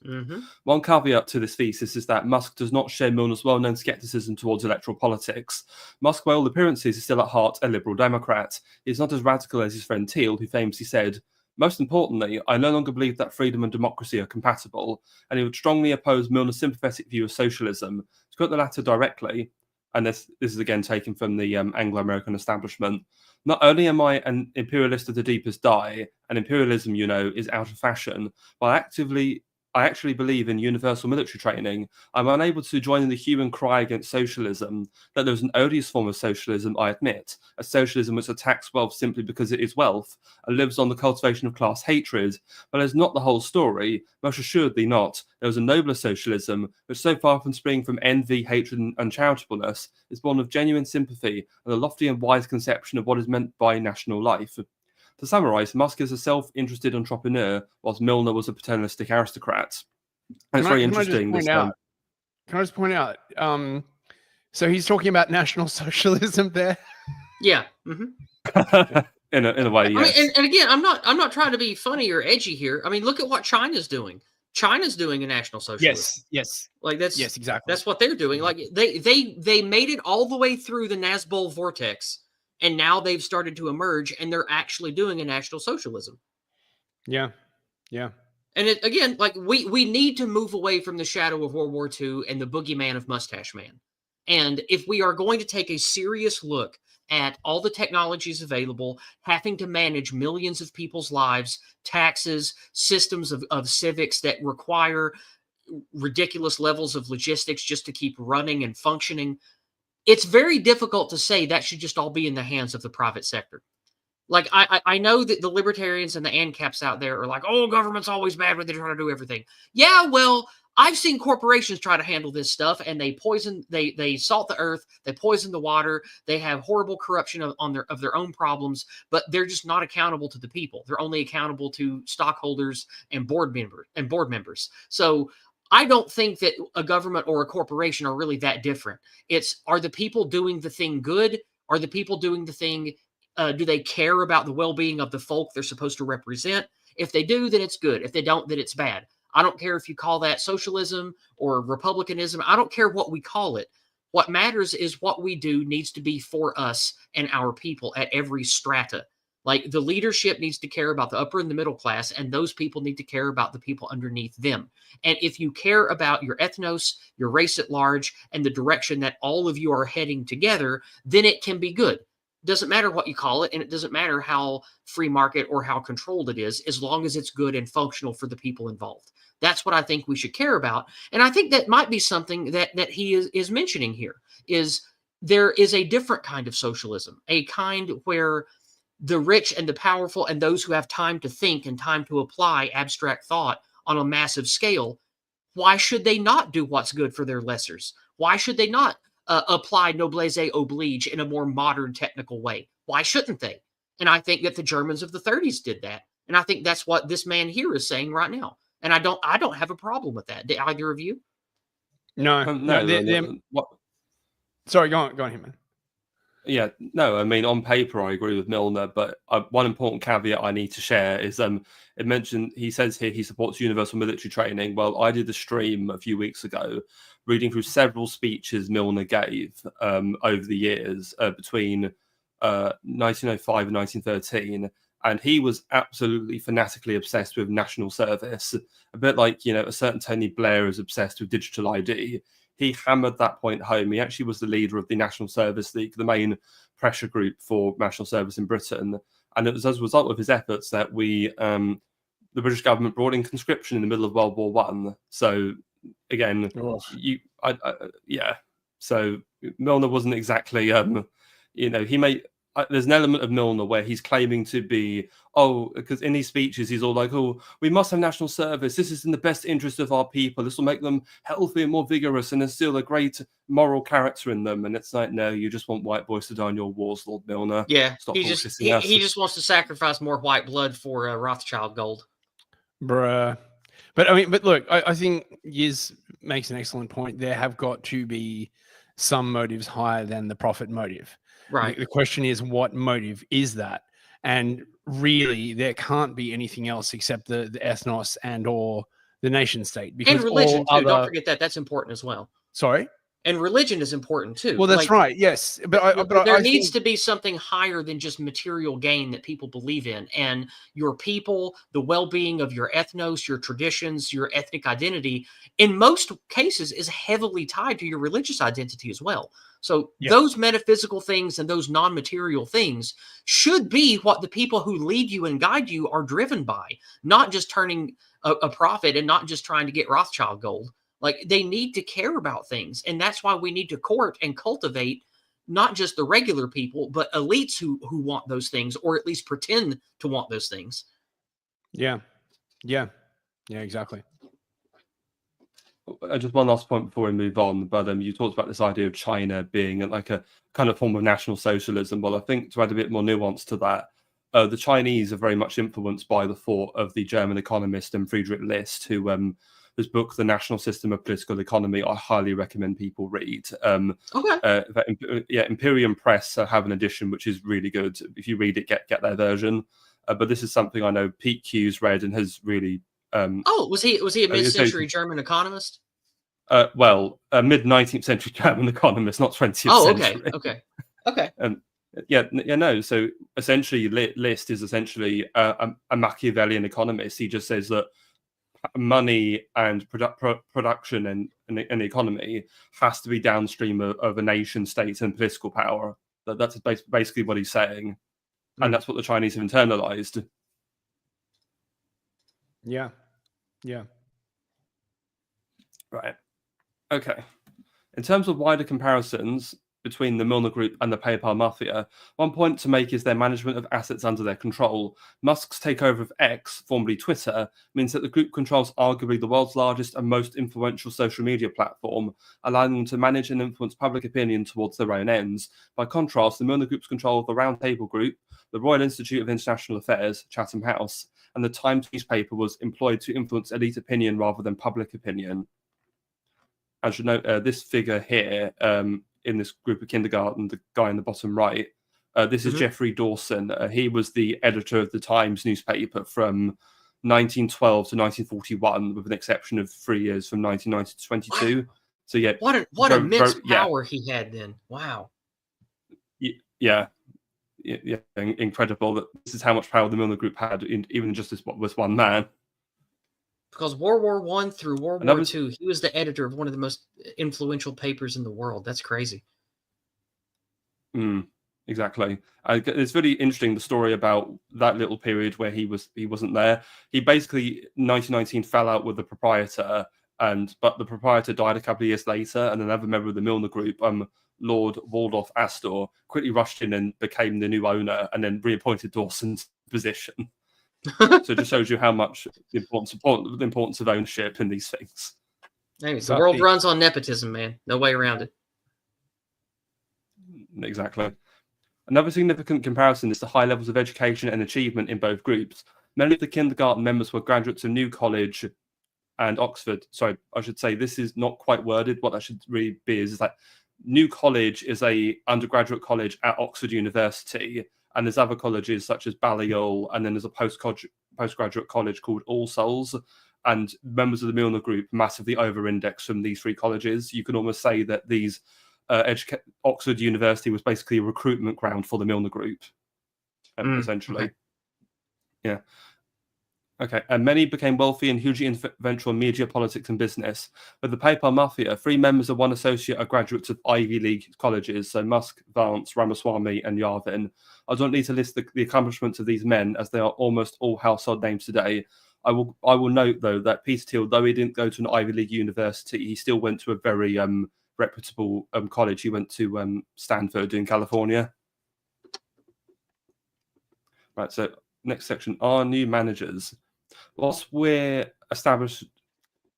Mm-hmm.
One caveat to this thesis is that Musk does not share Milner's well-known skepticism towards electoral politics. Musk, by all appearances, is still at heart a liberal Democrat. He is not as radical as his friend Thiel, who famously said, "Most importantly, I no longer believe that freedom and democracy are compatible," and he would strongly oppose Milner's sympathetic view of socialism. To quote the latter directly, and this is again taken from the Anglo-American establishment, "Not only am I an imperialist of the deepest dye, and imperialism, is out of fashion, but I actually believe in universal military training. I'm unable to join in the hue and cry against socialism. That there's an odious form of socialism, I admit, a socialism which attacks wealth simply because it is wealth and lives on the cultivation of class hatred. But it's not the whole story, most assuredly not. There is a nobler socialism, which so far from springing from envy, hatred, and uncharitableness, is born of genuine sympathy and a lofty and wise conception of what is meant by national life." To summarize, Musk is a self-interested entrepreneur, whilst Milner was a paternalistic aristocrat. And it's very interesting.
Can I just point out? So he's talking about National Socialism there.
Yeah.
Mm-hmm. in a way, yes.
I mean, and again, I'm not trying to be funny or edgy here. I mean, look at what China's doing. China's doing a national socialism.
Yes.
Like
exactly.
That's what they're doing. Like they made it all the way through the Nazbol vortex And now they've started to emerge, and they're actually doing a national socialism.
Yeah. Yeah.
And again, like we need to move away from the shadow of World War II and the boogeyman of Mustache Man. And if we are going to take a serious look at all the technologies available, having to manage millions of people's lives, taxes, systems of civics that require ridiculous levels of logistics just to keep running and functioning, it's very difficult to say that should just all be in the hands of the private sector. Like, I know that the libertarians and the ANCAPs out there are like, oh, government's always bad when they're trying to do everything. Yeah, well, I've seen corporations try to handle this stuff, and they poison, they salt the earth, they poison the water, they have horrible corruption of their own problems, but they're just not accountable to the people. They're only accountable to stockholders and board members. So I don't think that a government or a corporation are really that different. It's, are the people doing the thing good? Are the people doing the thing? Do they care about the well-being of the folk they're supposed to represent? If they do, then it's good. If they don't, then it's bad. I don't care if you call that socialism or republicanism. I don't care what we call it. What matters is what we do needs to be for us and our people at every strata. Like, the leadership needs to care about the upper and the middle class, and those people need to care about the people underneath them. And if you care about your ethnos, your race at large, and the direction that all of you are heading together, then it can be good. Doesn't matter what you call it, and it doesn't matter how free market or how controlled it is, as long as it's good and functional for the people involved. That's what I think we should care about. And I think that might be something that he is mentioning here, is there is a different kind of socialism, a kind where the rich and the powerful and those who have time to think and time to apply abstract thought on a massive scale, why should they not do what's good for their lessers? Why should they not apply noblesse oblige in a more modern technical way? Why shouldn't they? And I think that the Germans of the 30s did that. And I think that's what this man here is saying right now. And I don't have a problem with that. Did either of you?
No.
What?
Sorry, go on here, man.
Yeah, no, I mean, on paper, I agree with Milner, but one important caveat I need to share is it mentioned, he says here he supports universal military training. Well, I did a stream a few weeks ago reading through several speeches Milner gave over the years between 1905 and 1913, and he was absolutely fanatically obsessed with national service, a bit like, you know, a certain Tony Blair is obsessed with digital ID. He hammered that point home. He actually was the leader of the National Service League, the main pressure group for national service in Britain. And it was as a result of his efforts that the British government brought in conscription in the middle of World War One. So again, yeah. So Milner wasn't exactly, you know, he may. There's an element of Milner where he's claiming to be, because in his speeches he's all like, oh, we must have national service. This is in the best interest of our people. This will make them healthy and more vigorous and instill a great moral character in them. And it's like, no, you just want white boys to die on your wars, Lord Milner.
Yeah,
Stop
he just wants to sacrifice more white blood for Rothschild gold.
Bruh. But look, I think Yiz makes an excellent point. There have got to be some motives higher than the profit motive.
Right.
The question is, what motive is that? And really, there can't be anything else except the ethnos and or the nation state. Because
and religion too. Don't forget that. That's important as well.
Sorry?
And religion is important too.
Well, that's right. Yes, but
there needs to be something higher than just material gain that people believe in, and your people, the well-being of your ethnos, your traditions, your ethnic identity, in most cases, is heavily tied to your religious identity as well. So those metaphysical things and those non-material things should be what the people who lead you and guide you are driven by, not just turning a profit and not just trying to get Rothschild gold. Like, they need to care about things. And that's why we need to court and cultivate not just the regular people, but elites who want those things, or at least pretend to want those things.
Yeah, exactly.
Just one last point before we move on, but you talked about this idea of China being like a kind of form of national socialism. Well, I think to add a bit more nuance to that, the Chinese are very much influenced by the thought of the German economist Friedrich List, who his book, The National System of Political Economy, I highly recommend people read. Imperium Press have an edition which is really good. If you read it, get their version. But this is something I know Pete Q's read and has really.
Was he a mid-century German economist?
Mid-19th century German economist, not 20th century.
Okay.
No. So essentially, List is essentially a Machiavellian economist. He just says that money and production and the economy has to be downstream of a nation state and political power. That's basically what he's saying, and that's what the Chinese have internalized.
Yeah.
Right. Okay. In terms of wider comparisons between the Milner Group and the PayPal Mafia, one point to make is their management of assets under their control. Musk's takeover of X, formerly Twitter, means that the group controls arguably the world's largest and most influential social media platform, allowing them to manage and influence public opinion towards their own ends. By contrast, the Milner Group's control of the Round Table Group, the Royal Institute of International Affairs, Chatham House, and the Times newspaper was employed to influence elite opinion rather than public opinion. I should note this figure here in this group of kindergarten, the guy in the bottom right, this is Jeffrey Dawson. He was the editor of the Times newspaper from 1912 to 1941, with an exception of 3 years from 1990 to 22. So yeah,
what immense power he had then. Wow.
Yeah, incredible. That this is how much power the Milner Group had, even just as was one man.
Because World War I through World War II, he was the editor of one of the most influential papers in the world. That's crazy.
Exactly. It's really interesting, the story about that little period where he wasn't there. He basically, 1919, fell out with the proprietor, but the proprietor died a couple of years later, and another member of the Milner Group, Lord Waldorf Astor, quickly rushed in and became the new owner, and then reappointed Dawson's position. So it just shows you how much the importance of ownership in these things.
Hey, the world runs on nepotism, man. No way around it.
Exactly. Another significant comparison is the high levels of education and achievement in both groups. Many of the kindergarten members were graduates of New College and Oxford. Sorry, I should say this is not quite worded. What that should really be is that New College is a undergraduate college at Oxford University, and there's other colleges such as Balliol, and then there's a postgraduate college called All Souls. And members of the Milner Group massively over-index from these three colleges. You can almost say that these Oxford University was basically a recruitment ground for the Milner Group, essentially.
Okay.
Yeah. Okay, and many became wealthy and hugely influential in media, politics, and business. With the PayPal Mafia, 3 members of one associate are graduates of Ivy League colleges, so Musk, Vance, Ramaswamy, and Yarvin. I don't need to list the accomplishments of these men, as they are almost all household names today. I will note, though, that Peter Thiel, though he didn't go to an Ivy League university, he still went to a very reputable college. He went to Stanford in California. Right, so next section, our new managers. While we've established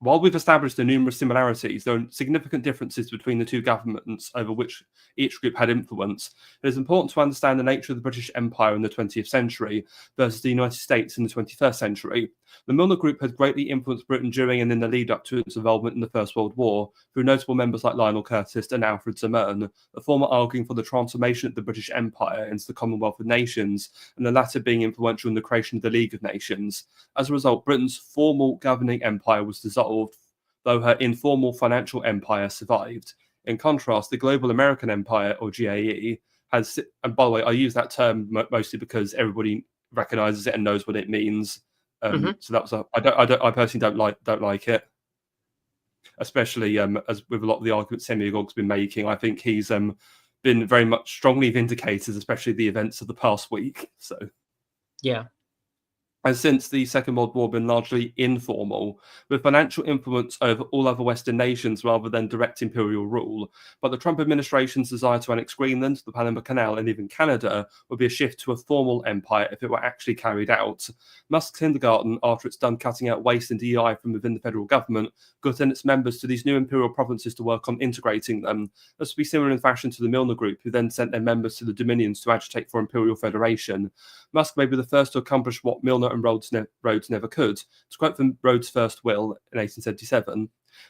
the numerous similarities, there are significant differences between the two governments over which each group had influence. It is important to understand the nature of the British Empire in the 20th century versus the United States in the 21st century. The Milner Group had greatly influenced Britain during and in the lead-up to its involvement in the First World War, through notable members like Lionel Curtis and Alfred Zimmern, the former arguing for the transformation of the British Empire into the Commonwealth of Nations, and the latter being influential in the creation of the League of Nations. As a result, Britain's formal governing empire was dissolved, though her informal financial empire survived. In contrast, the global American empire, or GAE, has, and by the way, I use that term mostly because everybody recognizes it and knows what it means. So that was I personally don't like it, especially as with a lot of the arguments Semyagog's been making. I think he's been very much strongly vindicated, especially the events of the past week. So
yeah.
And since the Second World War been largely informal, with financial influence over all other Western nations rather than direct imperial rule. But the Trump administration's desire to annex Greenland, the Panama Canal, and even Canada would be a shift to a formal empire if it were actually carried out. Musk's kindergarten, after it's done cutting out waste and DEI from within the federal government, got in its members to these new imperial provinces to work on integrating them. This would be similar in fashion to the Milner Group, who then sent their members to the Dominions to agitate for imperial federation. Musk may be the first to accomplish what Milner and Rhodes never could. To quote from Rhodes' first will in 1877,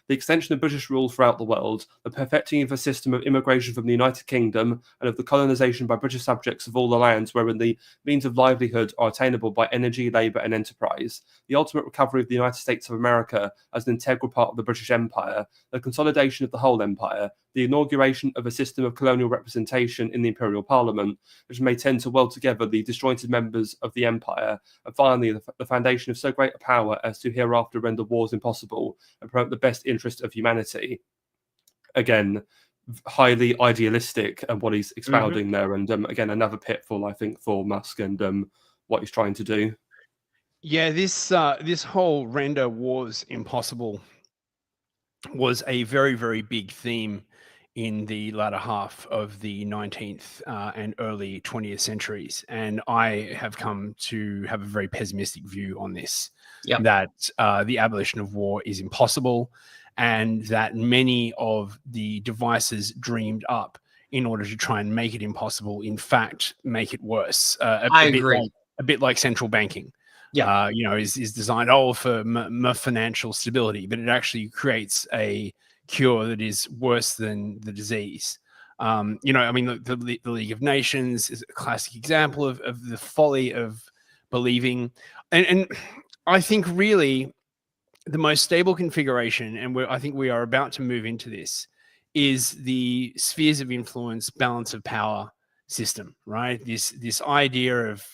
The extension of British rule throughout the world, the perfecting of a system of immigration from the United Kingdom, and of the colonisation by British subjects of all the lands wherein the means of livelihood are attainable by energy, labour, and enterprise, the ultimate recovery of the United States of America as an integral part of the British Empire, the consolidation of the whole empire, the inauguration of a system of colonial representation in the Imperial Parliament, which may tend to weld together the disjointed members of the empire, and finally the foundation of so great a power as to hereafter render wars impossible and promote the best interest of humanity. Again, highly idealistic and what he's expounding there, and again, another pitfall, I think, for Musk and what he's trying to do.
Yeah, this whole render wars impossible was a very, very big theme in the latter half of the 19th and early 20th centuries. And I have come to have a very pessimistic view on this, that the abolition of war is impossible, and that many of the devices dreamed up in order to try and make it impossible, in fact, make it worse.
I agree.
A bit like central banking. Is designed for financial stability, but it actually creates a cure that is worse than the disease. The League of Nations is a classic example of the folly of believing. And I think really the most stable configuration, and I think we are about to move into this, is the spheres of influence, balance of power system, right? This idea of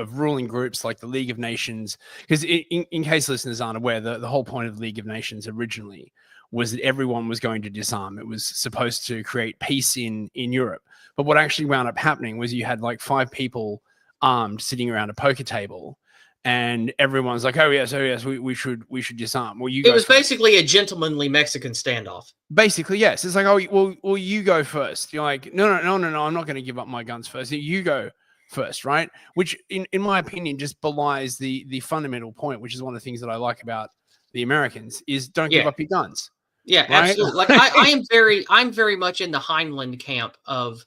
ruling groups like the League of Nations, because in case listeners aren't aware, the whole point of the League of Nations originally was that everyone was going to disarm. It was supposed to create peace in Europe. But what actually wound up happening was you had like 5 people armed sitting around a poker table, and everyone's like, oh yes, we should disarm. Well,
it was basically a gentlemanly Mexican standoff.
Basically, yes. It's like, oh, well, you go first. You're like, no, I'm not going to give up my guns first. You go first, right? Which, in my opinion, just belies the fundamental point, which is one of the things that I like about the Americans, is don't give up your guns.
Yeah, right? Absolutely. Like I'm very much in the Heinlein camp of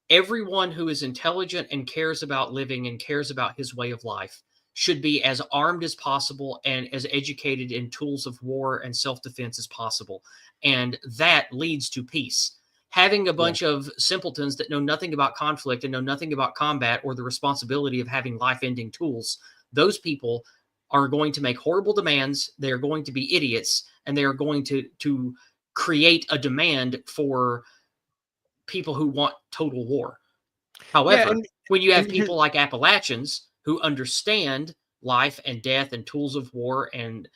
everyone who is intelligent and cares about living and cares about his way of life should be as armed as possible and as educated in tools of war and self-defense as possible. And that leads to peace. Having a bunch of simpletons that know nothing about conflict and know nothing about combat or the responsibility of having life-ending tools, those people are going to make horrible demands. They are going to be idiots, and they are going to create a demand for people who want total war. However, when you have people like Appalachians who understand life and death and tools of war and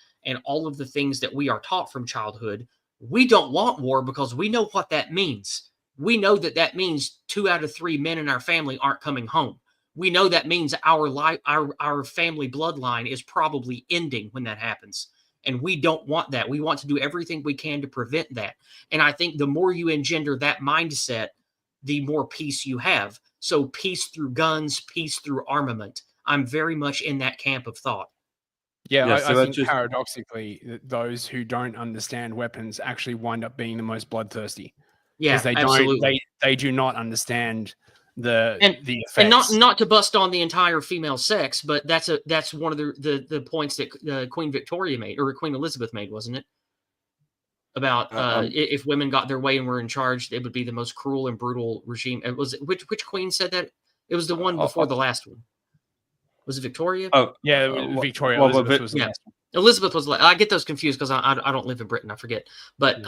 all of the things that we are taught from childhood, we don't want war because we know what that means. We know that means 2 out of 3 men in our family aren't coming home. We know that means our family bloodline is probably ending when that happens. And we don't want that. We want to do everything we can to prevent that. And I think the more you engender that mindset, the more peace you have. So peace through guns, peace through armament. I'm very much in that camp of thought.
Yeah, I think paradoxically, those who don't understand weapons actually wind up being the most bloodthirsty.
Yeah, absolutely.
They do not understand the effects.
And not to bust on the entire female sex, but that's one of the points that Queen Victoria made, or Queen Elizabeth made, wasn't it? About if women got their way and were in charge, it would be the most cruel and brutal regime. It was which queen said that? It was the one before the last one. Was it Victoria?
Oh, yeah, Victoria. Elizabeth was the last one.
Elizabeth was. I get those confused because I don't live in Britain. I forget. But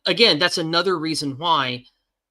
again, that's another reason why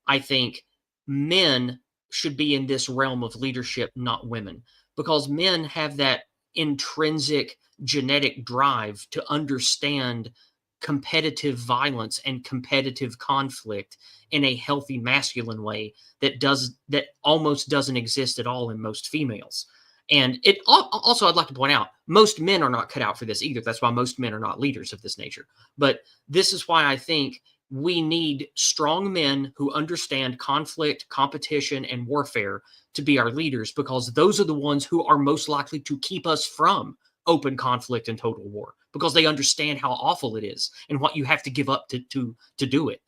I think men should be in this realm of leadership, not women, because men have that intrinsic genetic drive to understand competitive violence and competitive conflict in a healthy masculine way that almost doesn't exist at all in most females. And it also, I'd like to point out, most men are not cut out for this either. That's why most men are not leaders of this nature. But this is why I think we need strong men who understand conflict, competition, and warfare to be our leaders, because those are the ones who are most likely to keep us from open conflict and total war, because they understand how awful it is and what you have to give up to do it.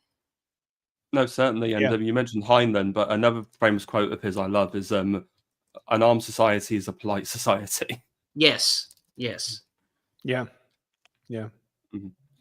No, certainly. And you mentioned Heinlein, but another famous quote of his I love is, an armed society is a polite society.
Yes.
Yeah. Yeah.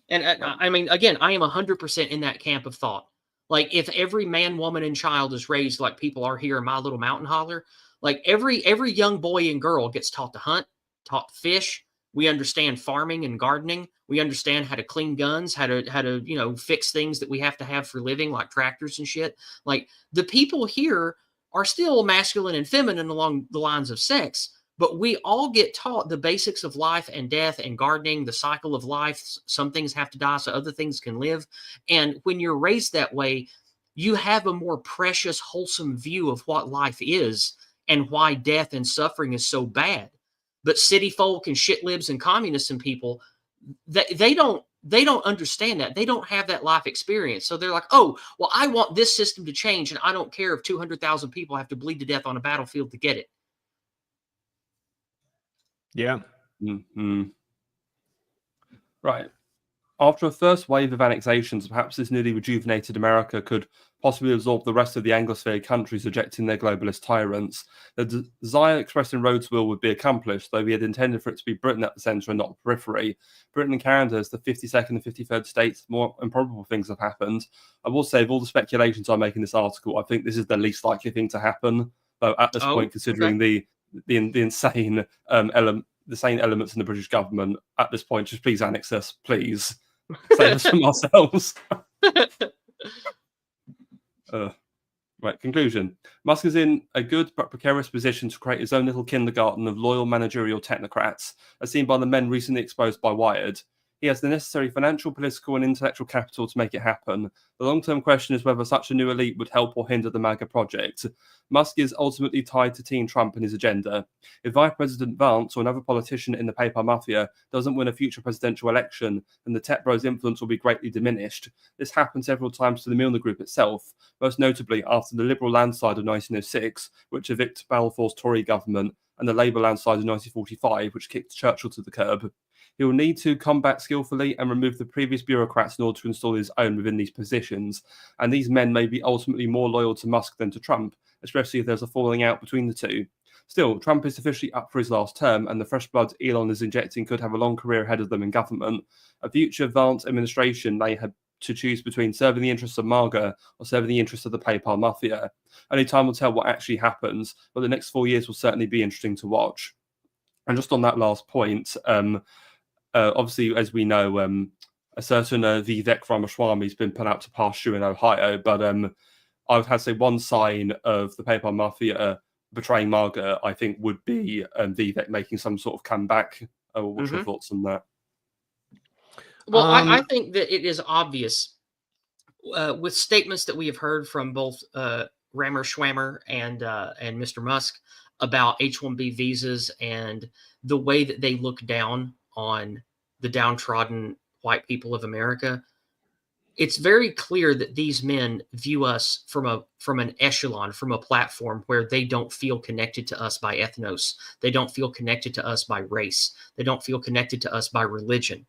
And I mean, again, I am 100% in that camp of thought. Like, if every man, woman, and child is raised like people are here in my little mountain holler, like every young boy and girl gets taught to hunt, taught to fish. We understand farming and gardening. We understand how to clean guns, how to fix things that we have to have for living, like tractors and shit. Like, the people here are still masculine and feminine along the lines of sex, but we all get taught the basics of life and death and gardening, the cycle of life. Some things have to die so other things can live. And when you're raised that way, you have a more precious, wholesome view of what life is and why death and suffering is so bad. But city folk and shit libs and communists and people, they don't understand that. They don't have that life experience. So they're like, oh, well, I want this system to change, and I don't care if 200,000 people have to bleed to death on a battlefield to get it.
Yeah.
Mm-hmm. Right. After a first wave of annexations, perhaps this newly rejuvenated America could possibly absorb the rest of the Anglosphere countries rejecting their globalist tyrants. The desire expressed in Rhodesville would be accomplished, though we had intended for it to be Britain at the centre and not the periphery. Britain and Canada as the 52nd and 53rd states, more improbable things have happened. I will say, of all the speculations I make in this article, I think this is the least likely thing to happen, though at this point, considering the insane the sane elements in the British government at this point, just please annex us, please. Save us from ourselves. Right, conclusion. Musk is in a good but precarious position to create his own little kindergarten of loyal managerial technocrats, as seen by the men recently exposed by Wired. He has the necessary financial, political, and intellectual capital to make it happen. The long-term question is whether such a new elite would help or hinder the MAGA project. Musk is ultimately tied to Team Trump and his agenda. If Vice President Vance or another politician in the PayPal mafia doesn't win a future presidential election, then the tech bros' influence will be greatly diminished. This happened several times to the Milner Group itself, most notably after the Liberal landslide of 1906, which evicted Balfour's Tory government, and the Labour landslide of 1945, which kicked Churchill to the curb. He will need to combat skillfully and remove the previous bureaucrats in order to install his own within these positions, and these men may be ultimately more loyal to Musk than to Trump, especially if there's a falling out between the two. Still, Trump is officially up for his last term, and the fresh blood Elon is injecting could have a long career ahead of them in government. A future Vance administration may have to choose between serving the interests of MAGA or serving the interests of the PayPal mafia. Only time will tell what actually happens, but the next 4 years will certainly be interesting to watch. And just on that last point, obviously, as we know, a certain Vivek Ramaswamy has been put out to pasture in Ohio, but I would have to say one sign of the PayPal mafia betraying MAGA, I think, would be Vivek making some sort of comeback. What's your thoughts on that?
Well, I think that it is obvious with statements that we have heard from both Ramer-Schwammer and Mr. Musk about H-1B visas and the way that they look down on the downtrodden white people of America. It's very clear that these men view us from an echelon, from a platform where they don't feel connected to us by ethnos. They don't feel connected to us by race. They don't feel connected to us by religion.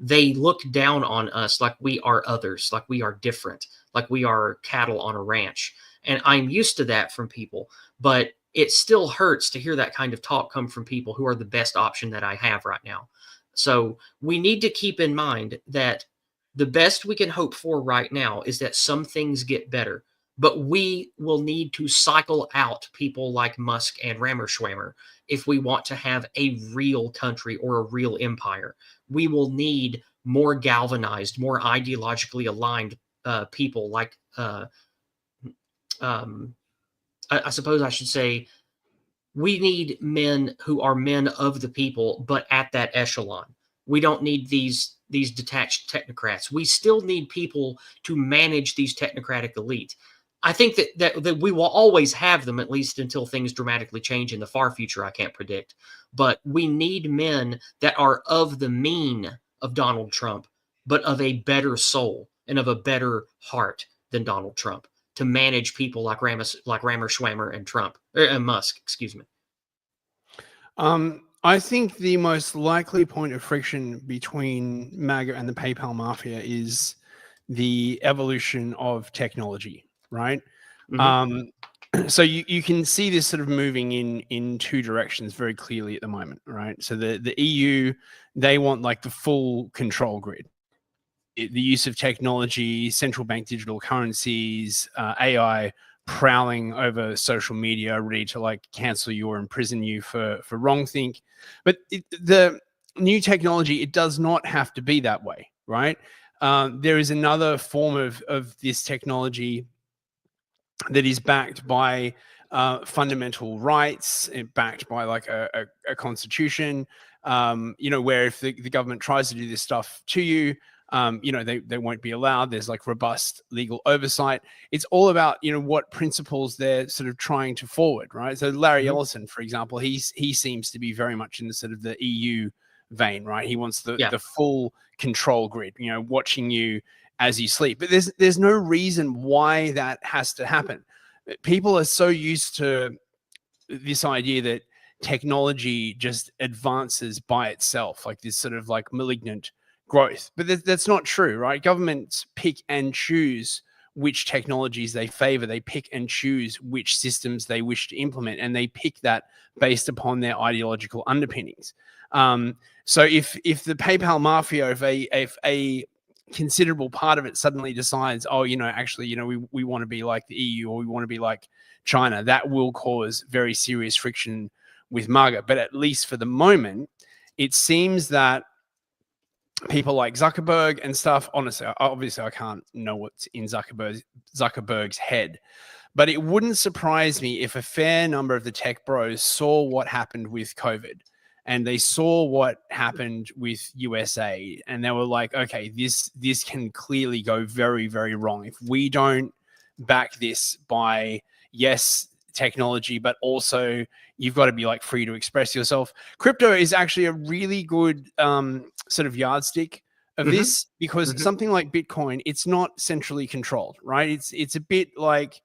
They look down on us like we are others, like we are different, like we are cattle on a ranch. And I'm used to that from people, but it still hurts to hear that kind of talk come from people who are the best option that I have right now. So we need to keep in mind that the best we can hope for right now is that some things get better, but we will need to cycle out people like Musk and Ramer-Schwammer if we want to have a real country or a real empire. We will need more galvanized, more ideologically aligned people like, I suppose I should say, we need men who are men of the people, but at that echelon. We don't need these detached technocrats. We still need people to manage these technocratic elite. I think that we will always have them, at least until things dramatically change in the far future. I can't predict. But we need men that are of the mean of Donald Trump, but of a better soul and of a better heart than Donald Trump to manage people like Ramer-Schwammer and Musk, excuse me.
I think the most likely point of friction between MAGA and the PayPal mafia is the evolution of technology, right? Mm-hmm. so you can see this sort of moving in two directions very clearly at the moment, right? So the EU, they want like the full control grid, the use of technology, central bank digital currencies, AI prowling over social media, ready to like cancel you or imprison you for wrongthink. But the new technology, it does not have to be that way, right? There is another form of this technology that is backed by fundamental rights, backed by like a constitution, where if the government tries to do this stuff to you, they won't be allowed. There's like robust legal oversight. It's all about, what principles they're sort of trying to forward, right? So Larry Ellison, for example, he seems to be very much in the sort of the EU vein, right? He wants the full control grid, watching you as you sleep. But there's no reason why that has to happen. People are so used to this idea that technology just advances by itself, like this sort of like malignant growth. But that's not true, right? Governments pick and choose which technologies they favor. They pick and choose which systems they wish to implement, and they pick that based upon their ideological underpinnings. So if the PayPal mafia, if a considerable part of it suddenly decides, actually, we want to be like the EU, or we want to be like China, that will cause very serious friction with MAGA. But at least for the moment, it seems that people like Zuckerberg and stuff, honestly, obviously I can't know what's in Zuckerberg's head, but it wouldn't surprise me if a fair number of the tech bros saw what happened with COVID, and they saw what happened with USA, and they were like, okay, this can clearly go very, very wrong if we don't back this by, yes, technology, but also you've got to be like free to express yourself. Crypto is actually a really good sort of yardstick of this, because something like Bitcoin, it's not centrally controlled, right? It's a bit like,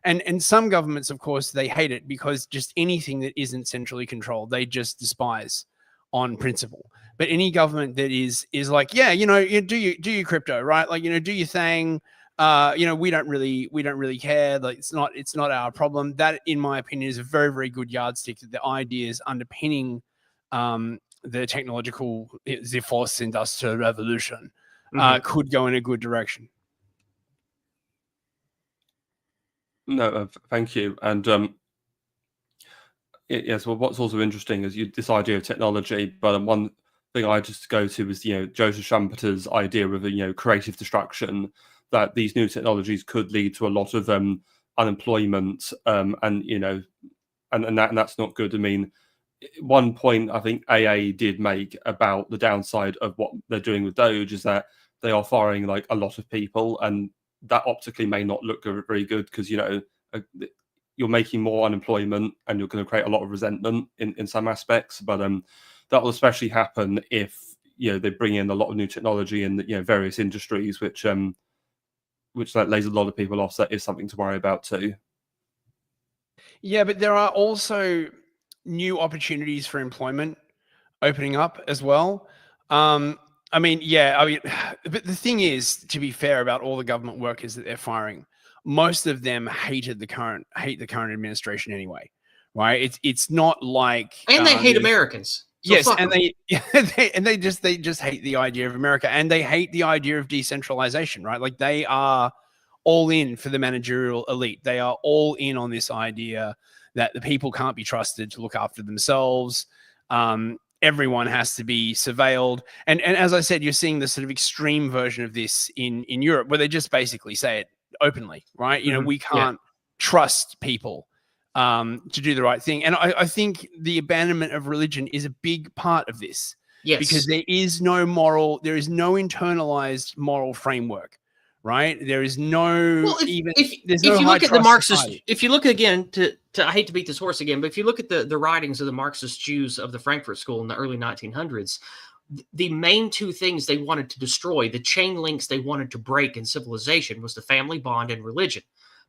and some governments, of course, they hate it because just anything that isn't centrally controlled, they just despise on principle. But any government that is like, do your crypto, right? Like, do your thing. We don't really care. Like, it's not our problem. That, in my opinion, is a very, very good yardstick that the ideas underpinning the technological, the fourth industrial revolution could go in a good direction.
No, thank you. And yes, well, what's also interesting is this idea of technology. But one thing I just go to is Joseph Schumpeter's idea of creative destruction, that these new technologies could lead to a lot of unemployment, and that's not good. I mean, one point I think AA did make about the downside of what they're doing with Doge is that they are firing like a lot of people, and that optically may not look very good, because you're making more unemployment and you're going to create a lot of resentment in some aspects. But that will especially happen if they bring in a lot of new technology in various industries, which that lays a lot of people off. So that is something to worry about too.
Yeah, but there are also new opportunities for employment opening up as well. But the thing is, to be fair about all the government workers that they're firing, most of them hate the current administration anyway, right? It's not like,
and they hate Americans. So
yes, and they just hate the idea of America, and they hate the idea of decentralization, right? Like, they are all in for the managerial elite. They are all in on this idea that the people can't be trusted to look after themselves. Everyone has to be surveilled. And as I said, you're seeing the sort of extreme version of this in Europe, where they just basically say it openly, right? We can't trust people to do the right thing. And I think the abandonment of religion is a big part of this.
Yes.
Because there is no internalized moral framework, right? There is no
if you look at the Marxist, if you look again to I hate to beat this horse again, but if you look at the writings of the Marxist Jews of the Frankfurt School in the early 1900s, the main two things they wanted to destroy, the chain links they wanted to break in civilization, was the family bond and religion.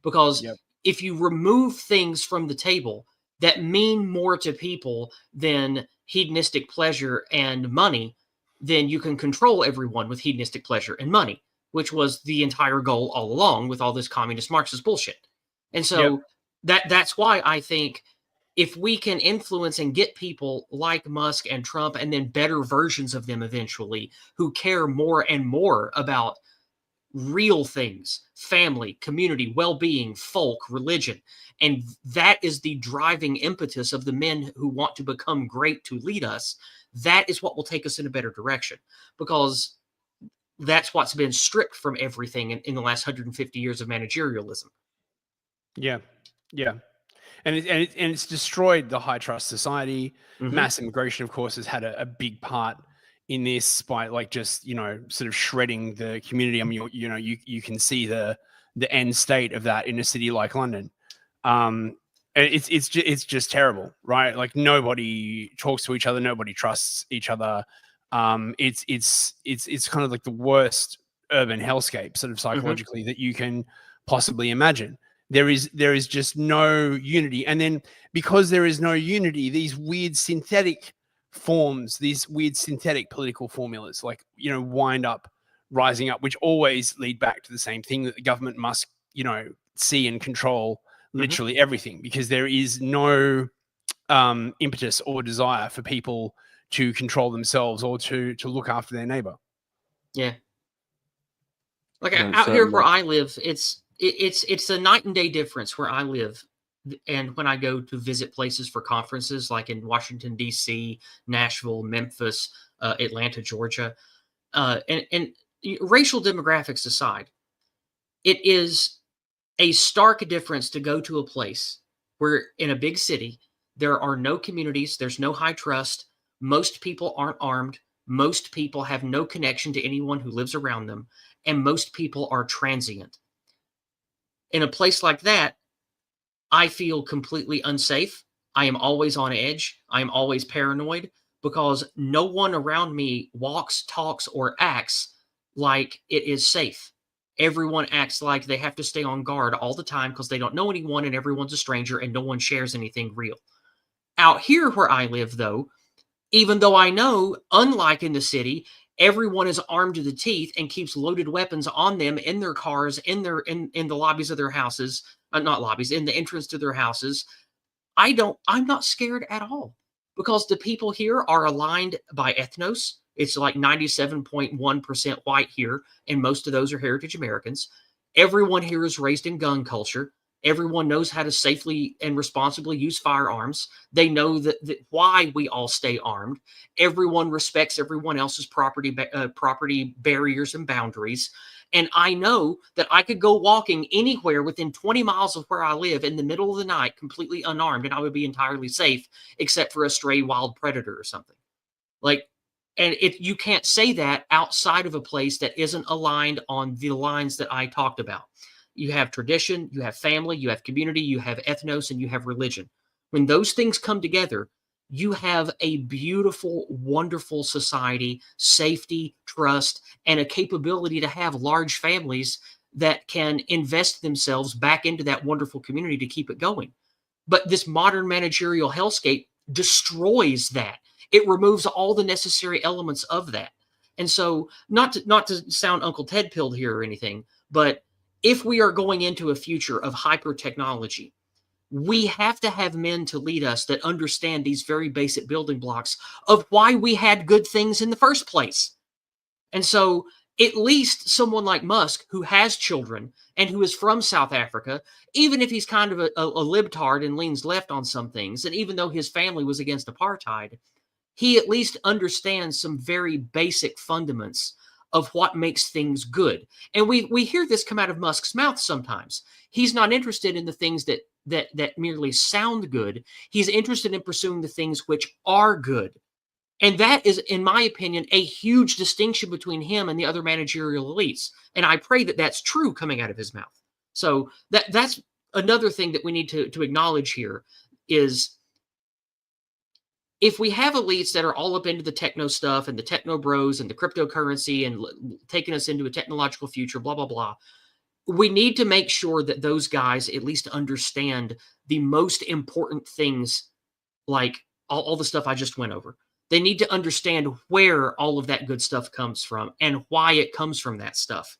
Because if you remove things from the table that mean more to people than hedonistic pleasure and money, then you can control everyone with hedonistic pleasure and money, which was the entire goal all along with all this communist Marxist bullshit. And so That's why I think if we can influence and get people like Musk and Trump and then better versions of them eventually who care more and more about real things, family, community, well-being, folk, religion, and that is the driving impetus of the men who want to become great to lead us, that is what will take us in a better direction, because that's what's been stripped from everything in the last 150 years of managerialism.
Yeah, yeah. And it's destroyed the high trust society. Mass immigration, of course, has had a big part in this by like just, you know, sort of shredding the community. I mean, you can see the end state of that in a city like London. And it's just terrible, right? Like nobody talks to each other, nobody trusts each other. It's kind of like the worst urban hellscape, sort of psychologically, that you can possibly imagine. There is just no unity. And then because there is no unity, these weird synthetic forms, these weird synthetic political formulas, like, you know, wind up rising up, which always lead back to the same thing, that the government must, you know, see and control literally everything, because there is no impetus or desire for people to control themselves or to look after their neighbor.
Yeah. Like out here where I live, it's a night and day difference where I live and when I go to visit places for conferences like in Washington, D.C., Nashville, Memphis, Atlanta, Georgia. And racial demographics aside, it is a stark difference to go to a place where in a big city, there are no communities, there's no high trust, most people aren't armed, most people have no connection to anyone who lives around them, and most people are transient. In a place like that, I feel completely unsafe. I am always on edge. I am always paranoid because no one around me walks, talks, or acts like it is safe. Everyone acts like they have to stay on guard all the time because they don't know anyone and everyone's a stranger and no one shares anything real. Out here where I live, though, even though I know, unlike in the city, everyone is armed to the teeth and keeps loaded weapons on them in their cars, in the lobbies of their houses, not lobbies, in the entrance to their houses. I'm not scared at all because the people here are aligned by ethnos. It's like 97.1% white here, and most of those are heritage Americans. Everyone here is raised in gun culture. Everyone knows how to safely and responsibly use firearms. They know that why we all stay armed. Everyone respects everyone else's property barriers and boundaries. And I know that I could go walking anywhere within 20 miles of where I live in the middle of the night, completely unarmed, and I would be entirely safe, except for a stray wild predator or something. Like, and you can't say that outside of a place that isn't aligned on the lines that I talked about. You have tradition, you have family, you have community, you have ethnos, and you have religion. When those things come together, you have a beautiful, wonderful society, safety, trust, and a capability to have large families that can invest themselves back into that wonderful community to keep it going. But this modern managerial hellscape destroys that. It removes all the necessary elements of that. And so, not to sound Uncle Ted pilled here or anything, but if we are going into a future of hyper technology, we have to have men to lead us that understand these very basic building blocks of why we had good things in the first place. And so at least someone like Musk, who has children and who is from South Africa, even if he's kind of a libtard and leans left on some things, and even though his family was against apartheid, he at least understands some very basic fundamentals of what makes things good. And we hear this come out of Musk's mouth sometimes. He's not interested in the things that merely sound good. He's interested in pursuing the things which are good. And that is, in my opinion, a huge distinction between him and the other managerial elites. And I pray that that's true coming out of his mouth. So that's another thing that we need to acknowledge here is if we have elites that are all up into the techno stuff and the techno bros and the cryptocurrency and taking us into a technological future, blah, blah, blah, we need to make sure that those guys at least understand the most important things, like all the stuff I just went over. They need to understand where all of that good stuff comes from and why it comes from that stuff.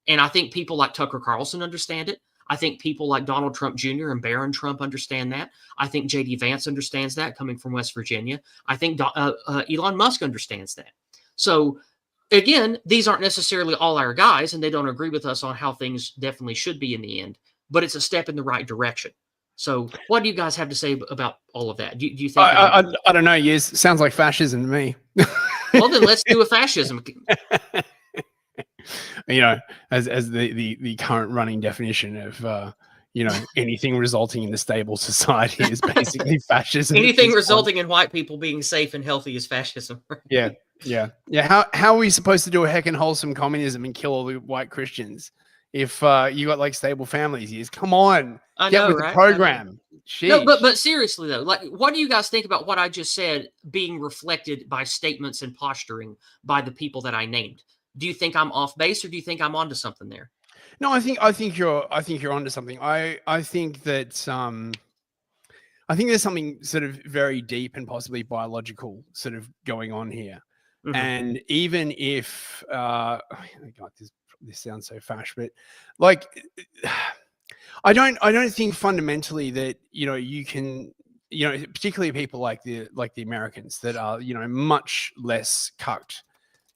And I think people like Tucker Carlson understand it. I think people like Donald Trump Jr. and Barron Trump understand that. I think J.D. Vance understands that, coming from West Virginia. I think Elon Musk understands that. So, again, these aren't necessarily all our guys, and they don't agree with us on how things definitely should be in the end, but it's a step in the right direction. So what do you guys have to say about all of that? Do you think...
I don't know. Yes, sounds like fascism to me.
Well, then let's do a fascism.
You know, as the current running definition of you know, anything resulting in a stable society is basically fascism.
Anything resulting in white people being safe and healthy is fascism.
Yeah. How are we supposed to do a heckin' wholesome communism and kill all the white Christians if you got like stable families? Yes, come on, get with the program.
No, but seriously though, like, what do you guys think about what I just said being reflected by statements and posturing by the people that I named? Do you think I'm off base, or do you think I'm onto something there?
No, I think you're onto something. I think that I think there's something sort of very deep and possibly biological sort of going on here. Mm-hmm. And even if God, this sounds so fash, but like I don't think fundamentally that, you know, you can, you know, particularly people like the Americans that are, you know, much less cucked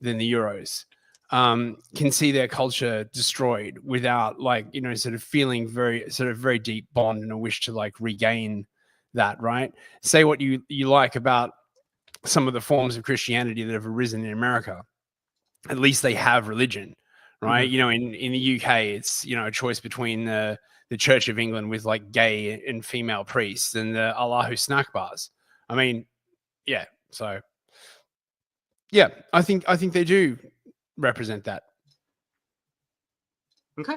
than the Euros, can see their culture destroyed without, like, you know, sort of feeling very deep bond and a wish to like regain that, right? Say what you like about some of the forms of Christianity that have arisen in America. At least they have religion, right? Mm-hmm. You know, in the UK, it's, you know, a choice between the Church of England with like gay and female priests and the Allahu snack bars. I mean, yeah. So, yeah, I think they do represent that.
Okay.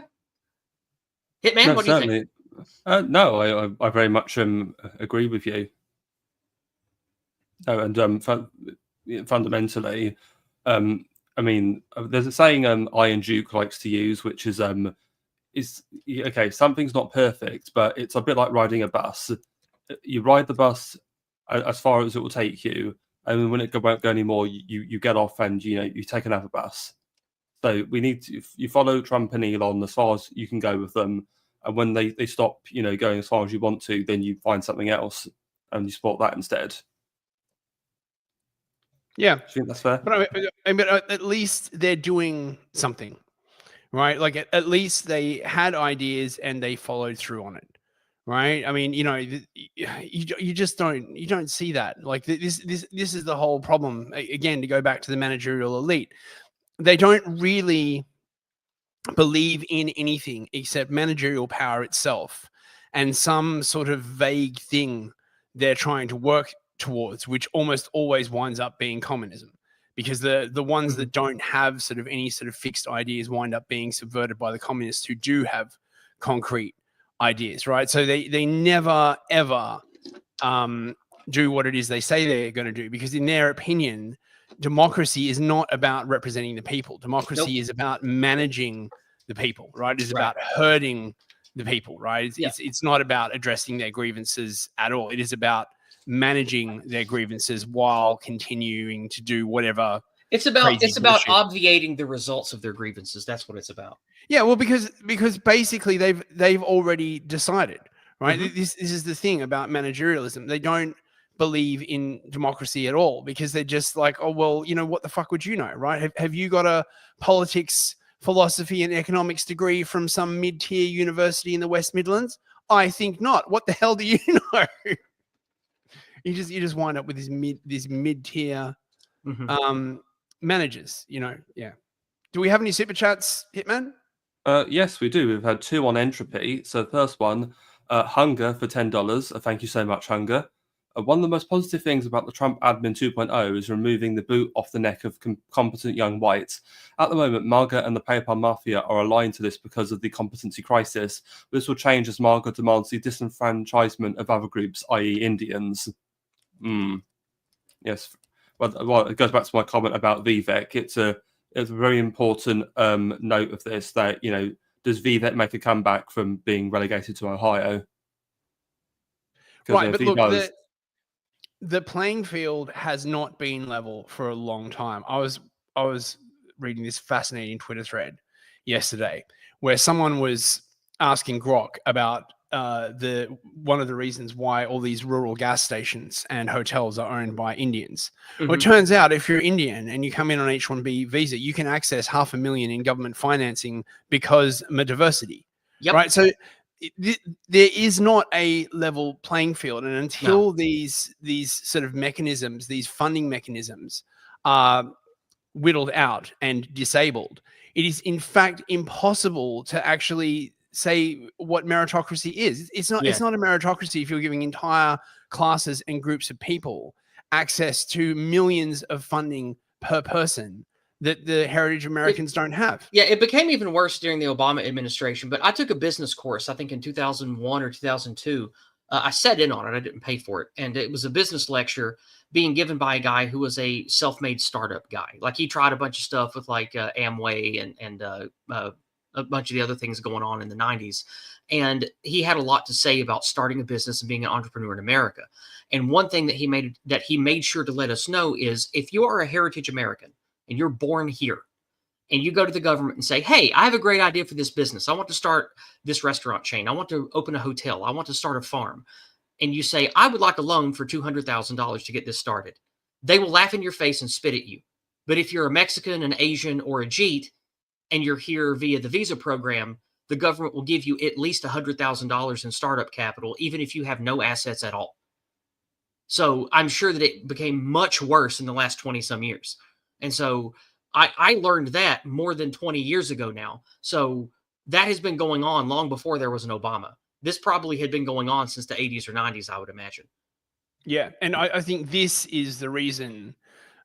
Hitman, no, what do you think?
No, I very much agree with you. Oh, and fundamentally, I mean, there's a saying Iron Duke likes to use, which is okay, something's not perfect, but it's a bit like riding a bus. You ride the bus as far as it will take you, and when it won't go anymore, you get off and, you know, you take another bus. So we need to, you follow Trump and Elon as far as you can go with them, and when they stop, you know, going as far as you want to, then you find something else and you support that instead.
Yeah,
I think that's fair.
But at least they're doing something, right? Like at least they had ideas and they followed through on it, right? I mean, you know, you just don't see that. Like this is the whole problem. Again, to go back to the managerial elite, they don't really believe in anything except managerial power itself and some sort of vague thing they're trying to work towards, which almost always winds up being communism, because the ones that don't have sort of any sort of fixed ideas wind up being subverted by the communists who do have concrete ideas, right? So they never ever do what it is they say they're going to do, because in their opinion, democracy is not about representing the people. Democracy is about managing the people, right? It's about herding the people, right? It's not about addressing their grievances at all. It is about managing their grievances while continuing to do whatever.
It's about obviating the results of their grievances. That's what it's about.
Yeah, well, because basically they've already decided, right? Mm-hmm. This is the thing about managerialism. They don't believe in democracy at all, because they're just like, oh, well, you know, what the fuck would you know, right? Have you got a politics, philosophy, and economics degree from some mid-tier university in the West Midlands? I think not. What the hell do you know? You just wind up with these mid-tier managers, you know. Yeah. Do we have any super chats, Hitman?
Yes, we do. We've had 2 on Entropy. So the first one, Hunger for $10. Thank you so much, Hunger. One of the most positive things about the Trump admin 2.0 is removing the boot off the neck of competent young whites. At the moment, MAGA and the PayPal Mafia are aligned to this because of the competency crisis. This will change as MAGA demands the disenfranchisement of other groups, i.e. Indians. Yes. Well, it goes back to my comment about Vivek. It's a very important note of this, that, you know, does Vivek make a comeback from being relegated to Ohio?
Right, but look, the playing field has not been level for a long time. I was reading this fascinating Twitter thread yesterday where someone was asking Grok about the one of the reasons why all these rural gas stations and hotels are owned by Indians. Well, it turns out if you're Indian and you come in on H-1B visa, you can access $500,000 in government financing because of diversity.
Yep.
Right. So there is not a level playing field, and until these sort of mechanisms, these funding mechanisms, are whittled out and disabled, it is in fact impossible to actually say what meritocracy is. It's not. It's not a meritocracy if you're giving entire classes and groups of people access to millions of funding per person that the heritage Americans don't have.
Yeah, it became even worse during the Obama administration. But I took a business course, I think in 2001 or 2002. I sat in on it. I didn't pay for it, and it was a business lecture being given by a guy who was a self-made startup guy. Like he tried a bunch of stuff with like Amway and a bunch of the other things going on in the 90s. And he had a lot to say about starting a business and being an entrepreneur in America. And one thing that he made sure to let us know is if you are a heritage American and you're born here and you go to the government and say, hey, I have a great idea for this business. I want to start this restaurant chain. I want to open a hotel. I want to start a farm. And you say, I would like a loan for $200,000 to get this started. They will laugh in your face and spit at you. But if you're a Mexican, an Asian, or a Jeet, and you're here via the visa program, the government will give you at least $100,000 in startup capital, even if you have no assets at all. So I'm sure that it became much worse in the last 20 some years. And so I learned that more than 20 years ago now. So that has been going on long before there was an Obama. This probably had been going on since the 80s or 90s, I would imagine.
Yeah. And I think this is the reason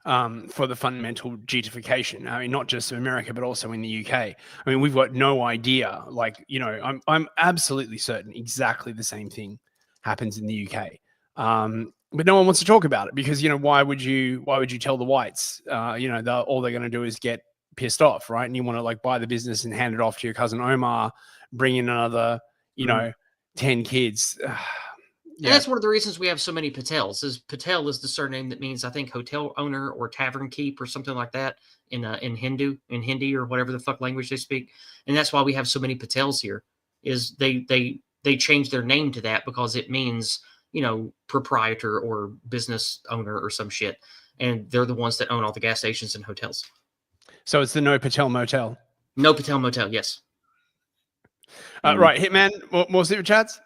for the fundamental Jeetification. I mean, not just in America, but also in the UK. I mean, we've got no idea. Like, you know, I'm absolutely certain exactly the same thing happens in the UK. But no one wants to talk about it because, you know, why would you tell the whites? You know, all they're going to do is get pissed off, right? And you want to like buy the business and hand it off to your cousin Omar, bring in another, you know, 10 kids.
And that's one of the reasons we have so many Patels. Is Patel is the surname that means, I think, hotel owner or tavern keep or something like that in Hindi or whatever the fuck language they speak. And that's why we have so many Patels here. Is they change their name to that because it means, you know, proprietor or business owner or some shit. And they're the ones that own all the gas stations and hotels.
So it's the No Patel Motel.
No Patel Motel, yes.
Right, Hitman, more super chats?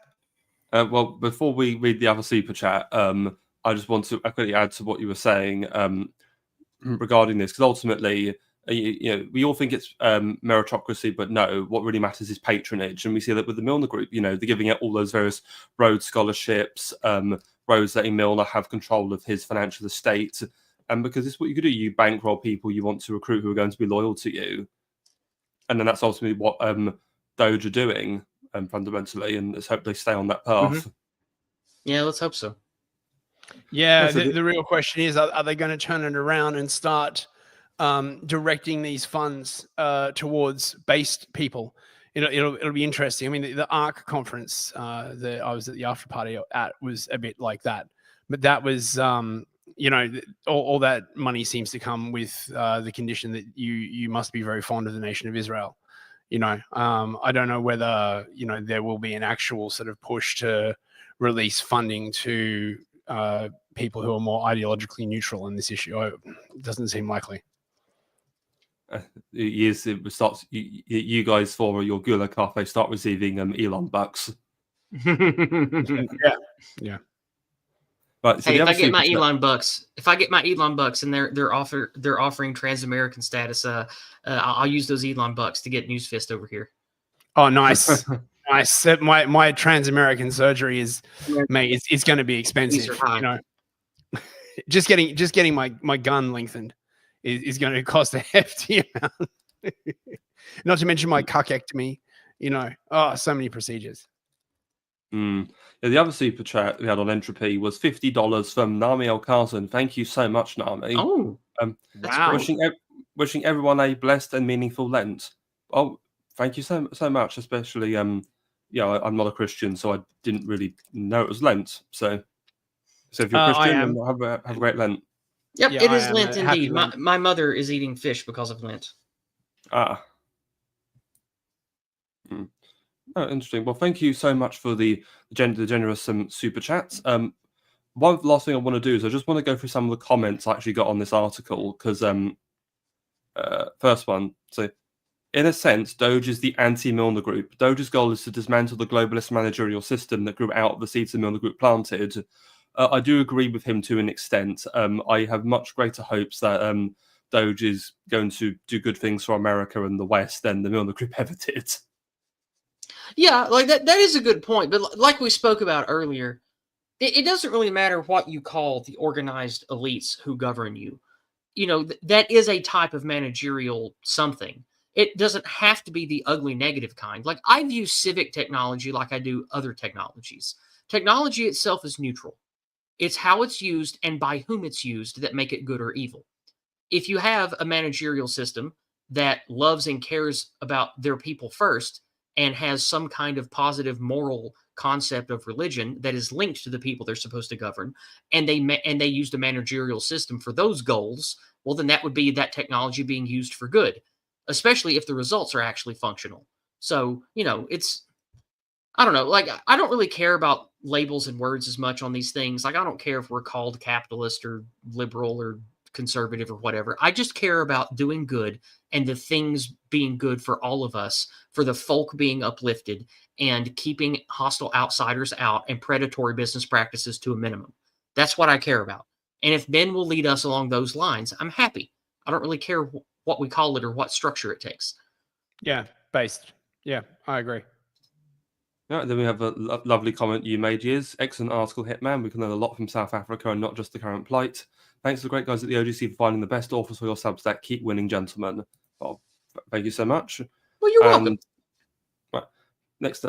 Well, before we read the other super chat, I just want to quickly add to what you were saying regarding this, because ultimately, you know, we all think it's meritocracy, but no, what really matters is patronage. And we see that with the Milner Group, you know, they're giving out all those various Rhodes scholarships, Rhodes letting Milner have control of his financial estate. And because it's what you could do, you bankroll people you want to recruit who are going to be loyal to you. And then that's ultimately what Doge are doing. Fundamentally, and let's hope they stay on that path.
Yeah, let's hope so.
Yeah, the real question is, are they going to turn it around and start directing these funds towards based people? It'll be interesting. I mean, the ARC conference that I was at the after party at was a bit like that, but that was you know, all that money seems to come with the condition that you must be very fond of the nation of Israel. You know, I don't know whether, you know, there will be an actual sort of push to release funding to people who are more ideologically neutral in this issue. It doesn't seem likely.
Yes, it starts. You guys for your Gula Cafe start receiving Elon bucks.
Yeah.
Right, so
hey, if I get my Elon bucks, and they're offering trans-American status, I'll use those Elon bucks to get Newsfist over here.
Oh, nice. Nice. My trans-American surgery is, mate, it's going to be expensive. You know, just getting my gun lengthened is going to cost a hefty amount. Not to mention my cuckectomy. You know, so many procedures.
Yeah, the other super chat we had on Entropy was $50 from Nami El Carson. Thank you so much, Nami.
Oh,
wow!
Wishing everyone a blessed and meaningful Lent. Oh, thank you so much. Especially, yeah, I'm not a Christian, so I didn't really know it was Lent. So if you're a Christian, then have a great Lent.
Yep, yeah, it is Lent indeed. My mother is eating fish because of Lent.
Oh, interesting. Well, thank you so much for the generous super chats. One last thing I want to do is I just want to go through some of the comments I actually got on this article because first one. So, in a sense, Doge is the anti-Milner Group. Doge's goal is to dismantle the globalist managerial system that grew out of the seeds the Milner Group planted. I do agree with him to an extent. I have much greater hopes that Doge is going to do good things for America and the West than the Milner Group ever did.
Yeah, like that is a good point. But like we spoke about earlier, it doesn't really matter what you call the organized elites who govern you. You know, that is a type of managerial something. It doesn't have to be the ugly negative kind. Like I view civic technology like I do other technologies. Technology itself is neutral. It's how it's used and by whom it's used that make it good or evil. If you have a managerial system that loves and cares about their people first and has some kind of positive moral concept of religion that is linked to the people they're supposed to govern, and they used a managerial system for those goals, well, then that would be that technology being used for good, especially if the results are actually functional. So, you know, I don't know, like I don't really care about labels and words as much on these things. Like I don't care if we're called capitalist or liberal or conservative or whatever. I just care about doing good and the things being good for all of us, for the folk being uplifted and keeping hostile outsiders out and predatory business practices to a minimum. That's what I care about. And if Ben will lead us along those lines, I'm happy. I don't really care what we call it or what structure it takes.
Yeah, based. Yeah, I agree.
Yeah, then we have a lovely comment you made, Years. Excellent article, Hitman. We can learn a lot from South Africa and not just the current plight. Thanks to the great guys at the OGC for finding the best authors for your Substack. Keep winning, gentlemen. Well, thank you so much.
Well, you're welcome.
Right, next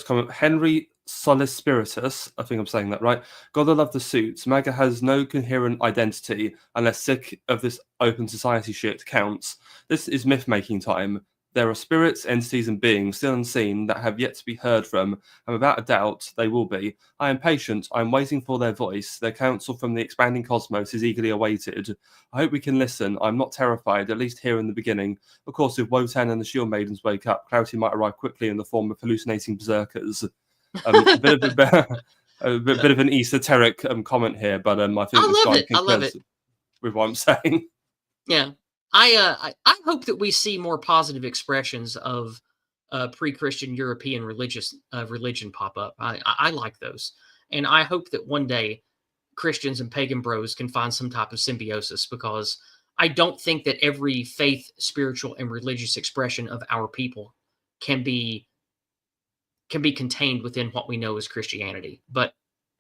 comment. Henry Solis Spiritus. I think I'm saying that right. Gotta love the suits. MAGA has no coherent identity unless sick of this open society shit counts. This is myth-making time. There are spirits, entities, and beings still unseen that have yet to be heard from, and without a doubt, they will be. I am patient. I am waiting for their voice. Their counsel from the expanding cosmos is eagerly awaited. I hope we can listen. I'm not terrified, at least here in the beginning. Of course, if Wotan and the Shield Maidens wake up, clarity might arrive quickly in the form of hallucinating berserkers. A bit of an esoteric comment here, but I think this guy concurs with what I'm saying.
Yeah. I hope that we see more positive expressions of pre-Christian European religion pop up. I like those, and I hope that one day Christians and pagan bros can find some type of symbiosis, because I don't think that every faith, spiritual, and religious expression of our people can be contained within what we know as Christianity. But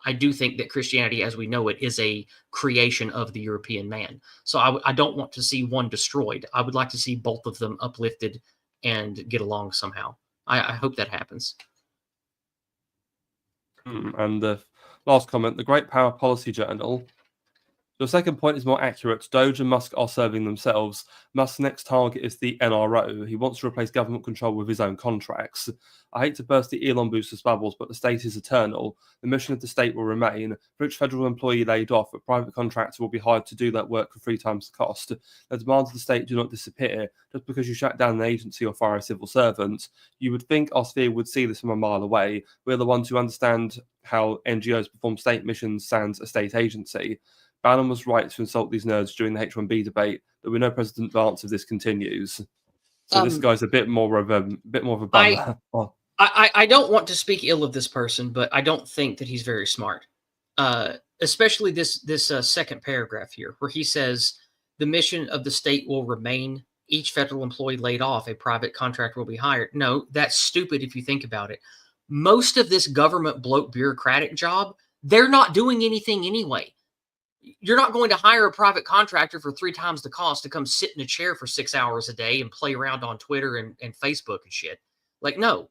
I do think that Christianity as we know it is a creation of the European man. So I don't want to see one destroyed. I would like to see both of them uplifted and get along somehow. I hope that happens.
And the last comment, the Great Power Policy Journal. Your second point is more accurate. Doge and Musk are serving themselves. Musk's next target is the NRO. He wants to replace government control with his own contracts. I hate to burst the Elon boosters' bubbles, but the state is eternal. The mission of the state will remain. For each federal employee laid off, a private contractor will be hired to do that work for 3 times the cost. The demands of the state do not disappear. Just because you shut down an agency or fire a civil servant, you would think our sphere would see this from a mile away. We're the ones who understand how NGOs perform state missions sans a state agency. Bannon was right to insult these nerds during the H1B debate, but we know President Vance if this continues. So this guy's a bit more of a bummer.
I don't want to speak ill of this person, but I don't think that he's very smart. Especially this second paragraph here, where he says the mission of the state will remain. Each federal employee laid off, a private contractor will be hired. No, that's stupid if you think about it. Most of this government bloat bureaucratic job, they're not doing anything anyway. You're not going to hire a private contractor for 3 times the cost to come sit in a chair for 6 hours a day and play around on Twitter and Facebook and shit. Like, no.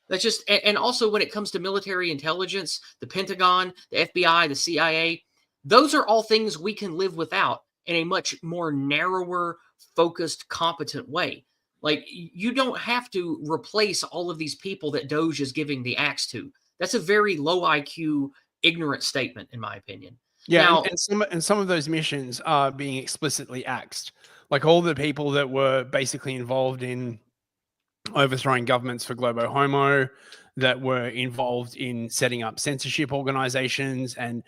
That's just, and also when it comes to military intelligence, the Pentagon, the FBI, the CIA, those are all things we can live without in a much more narrower, focused, competent way. Like, you don't have to replace all of these people that Doge is giving the axe to. That's a very low IQ, ignorant statement, in my opinion.
Yeah, now, and some of those missions are being explicitly axed. Like all the people that were basically involved in overthrowing governments for Globo Homo, that were involved in setting up censorship organizations and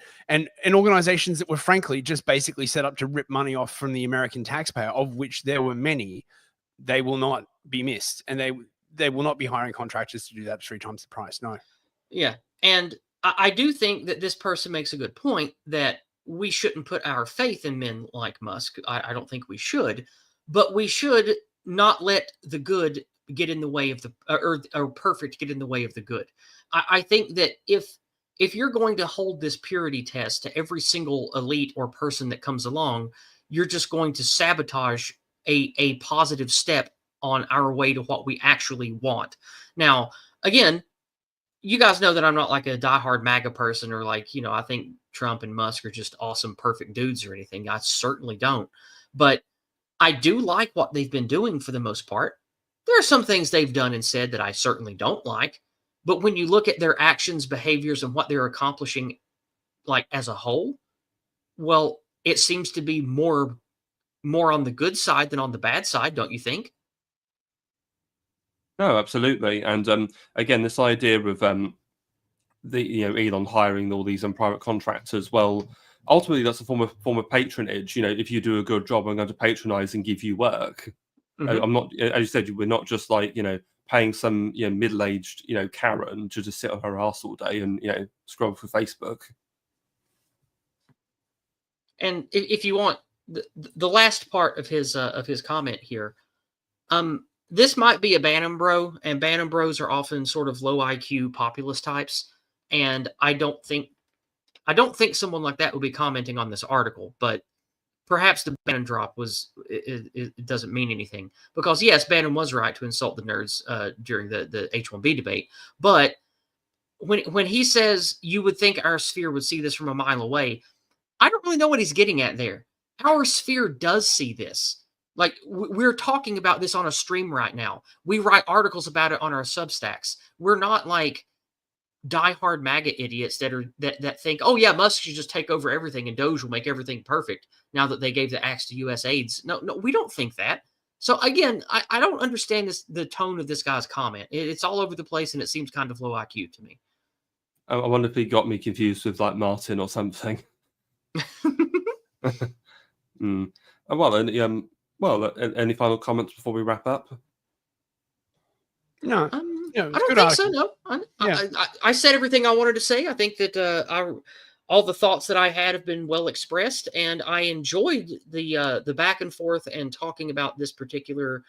organizations that were frankly just basically set up to rip money off from the American taxpayer, of which there were many. They will not be missed, and they will not be hiring contractors to do that 3 times the price. No.
Yeah. And I do think that this person makes a good point that we shouldn't put our faith in men like Musk. I don't think we should, but we should not let the good get in the way of the or perfect get in the way of the good. I think that if you're going to hold this purity test to every single elite or person that comes along, you're just going to sabotage a positive step on our way to what we actually want. Now, again, you guys know that I'm not like a diehard MAGA person, or like, I think Trump and Musk are just awesome, perfect dudes or anything. I certainly don't. But I do like what they've been doing for the most part. There are some things they've done and said that I certainly don't like. But when you look at their actions, behaviors, and what they're accomplishing, like as a whole, well, it seems to be more on the good side than on the bad side, don't you think?
No, absolutely. And again, this idea of Elon hiring all these private contractors, well, ultimately that's a form of patronage. If you do a good job, I'm going to patronize and give you work.
Mhm.
I'm not, as you said, we're not just like paying some middle-aged Karen to just sit on her ass all day and scroll through Facebook.
And if you want the last part of his comment here, this might be a Bannon bro, and Bannon bros are often sort of low IQ populist types, and I don't think someone like that would be commenting on this article. But perhaps the Bannon drop it doesn't mean anything, because yes, Bannon was right to insult the nerds during the H-1B debate, but when he says you would think our sphere would see this from a mile away, I don't really know what he's getting at there. Our sphere does see this. Like, we're talking about this on a stream right now. We write articles about it on our Substacks. We're not like diehard MAGA idiots that think, oh yeah, Musk should just take over everything and Doge will make everything perfect now that they gave the axe to US AIDS. No, we don't think that. So again, I don't understand the tone of this guy's comment. It's all over the place and it seems kind of low IQ to me.
I wonder if he got me confused with like Martin or something. Well, any final comments before we wrap up?
No,
I don't think so. No, I said everything I wanted to say. I think that all the thoughts that I had have been well expressed, and I enjoyed the back and forth and talking about this particular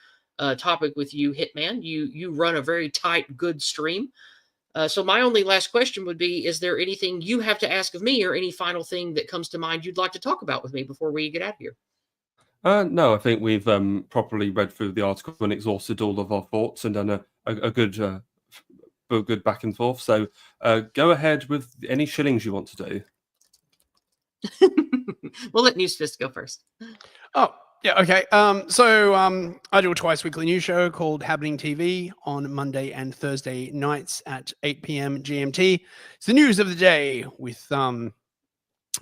topic with you, Hitman. You run a very tight, good stream. So my only last question would be, is there anything you have to ask of me or any final thing that comes to mind you'd like to talk about with me before we get out of here?
No, I think we've properly read through the article and exhausted all of our thoughts and done a good back and forth. So go ahead with any shillings you want to do.
We'll let Newsfist go first.
Oh, yeah, okay. So I do a twice weekly news show called Happening TV on Monday and Thursday nights at 8 p.m. GMT. It's the news of the day with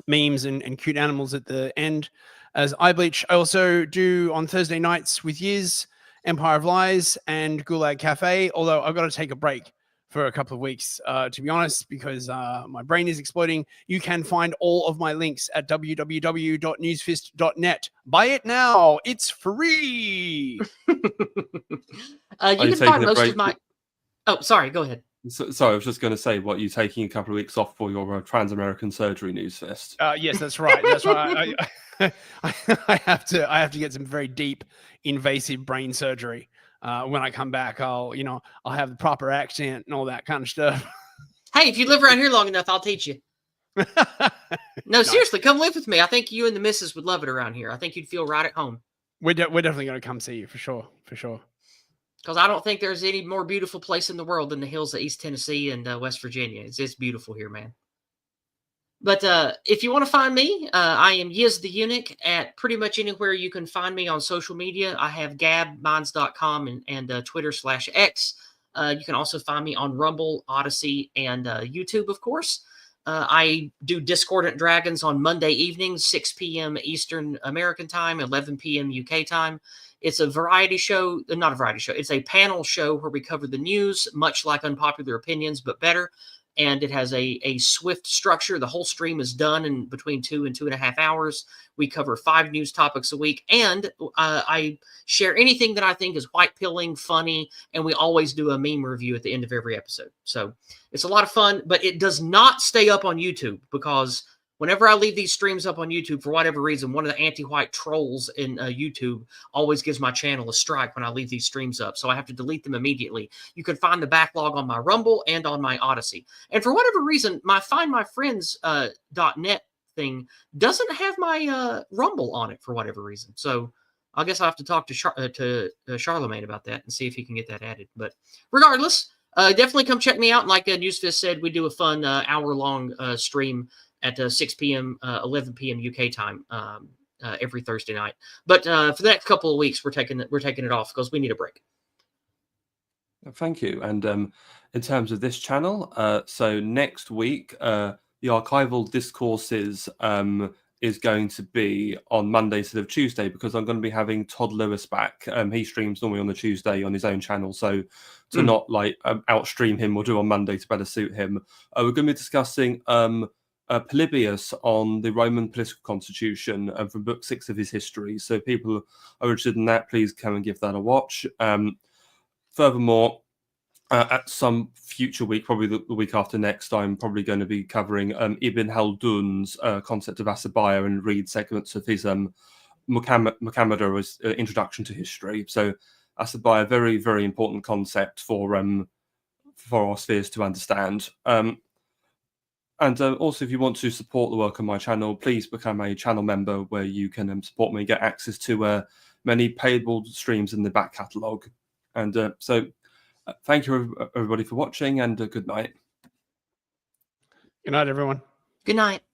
memes and cute animals at the end. As iBleach, I also do on Thursday nights with Yiz, Empire of Lies, and Gulag Cafe, although I've got to take a break for a couple of weeks, to be honest, because my brain is exploding. You can find all of my links at www.newsfist.net. Buy it now. It's free.
You can find most of my... Oh, sorry. Go ahead.
Sorry, I was just going to say, what, you taking a couple of weeks off for your Trans-American surgery, Newsfist?
Yes, that's right. That's right. I have to get some very deep, invasive brain surgery. When I come back, I'll have the proper accent and all that kind of stuff.
Hey, if you live around here long enough, I'll teach you. No, seriously, come live with me. I think you and the missus would love it around here. I think you'd feel right at home.
We're definitely going to come see you for sure.
Because I don't think there's any more beautiful place in the world than the hills of East Tennessee and West Virginia. It's beautiful here, man. But if you want to find me, I am Yiz the Eunuch at pretty much anywhere you can find me on social media. I have gabminds.com and Twitter/X. You can also find me on Rumble, Odyssey, and YouTube, of course. I do Discordant Dragons on Monday evenings, 6 p.m. Eastern American time, 11 p.m. UK time. It's a variety show, not a variety show. It's a panel show where we cover the news, much like Unpopular Opinions, but better. And it has a swift structure. The whole stream is done in between 2 and 2.5 hours. We cover 5 news topics a week, and I share anything that I think is white pilling, funny, and we always do a meme review at the end of every episode. So it's a lot of fun, but it does not stay up on YouTube, because whenever I leave these streams up on YouTube, for whatever reason, one of the anti-white trolls in YouTube always gives my channel a strike when I leave these streams up. So I have to delete them immediately. You can find the backlog on my Rumble and on my Odyssey. And for whatever reason, my findmyfriends.net thing doesn't have my Rumble on it for whatever reason. So I guess I'll have to talk to Charlemagne about that and see if he can get that added. But regardless, definitely come check me out. And like Newsfist said, we do a fun hour-long stream at 6 p.m., 11 p.m. UK time every Thursday night. But for the next couple of weeks, we're taking it off because we need a break.
Thank you. And in terms of this channel, so next week, the archival discourses is going to be on Monday instead of Tuesday, because I'm going to be having Todd Lewis back. He streams normally on the Tuesday on his own channel, so to not like outstream him, we'll do on Monday to better suit him. We're going to be discussing Polybius on the Roman political constitution from book 6 of his history. So if people are interested in that, please come and give that a watch. Furthermore, at some future week, probably the week after next, I'm probably going to be covering Ibn Khaldun's concept of Asabaya and read segments of his Muhammad's introduction to history. So Asabaya, very, very important concept for our spheres to understand. And also, if you want to support the work on my channel, please become a channel member where you can support me and get access to many payable streams in the back catalogue. And so thank you, everybody, for watching, and good night.
Good night, everyone.
Good night.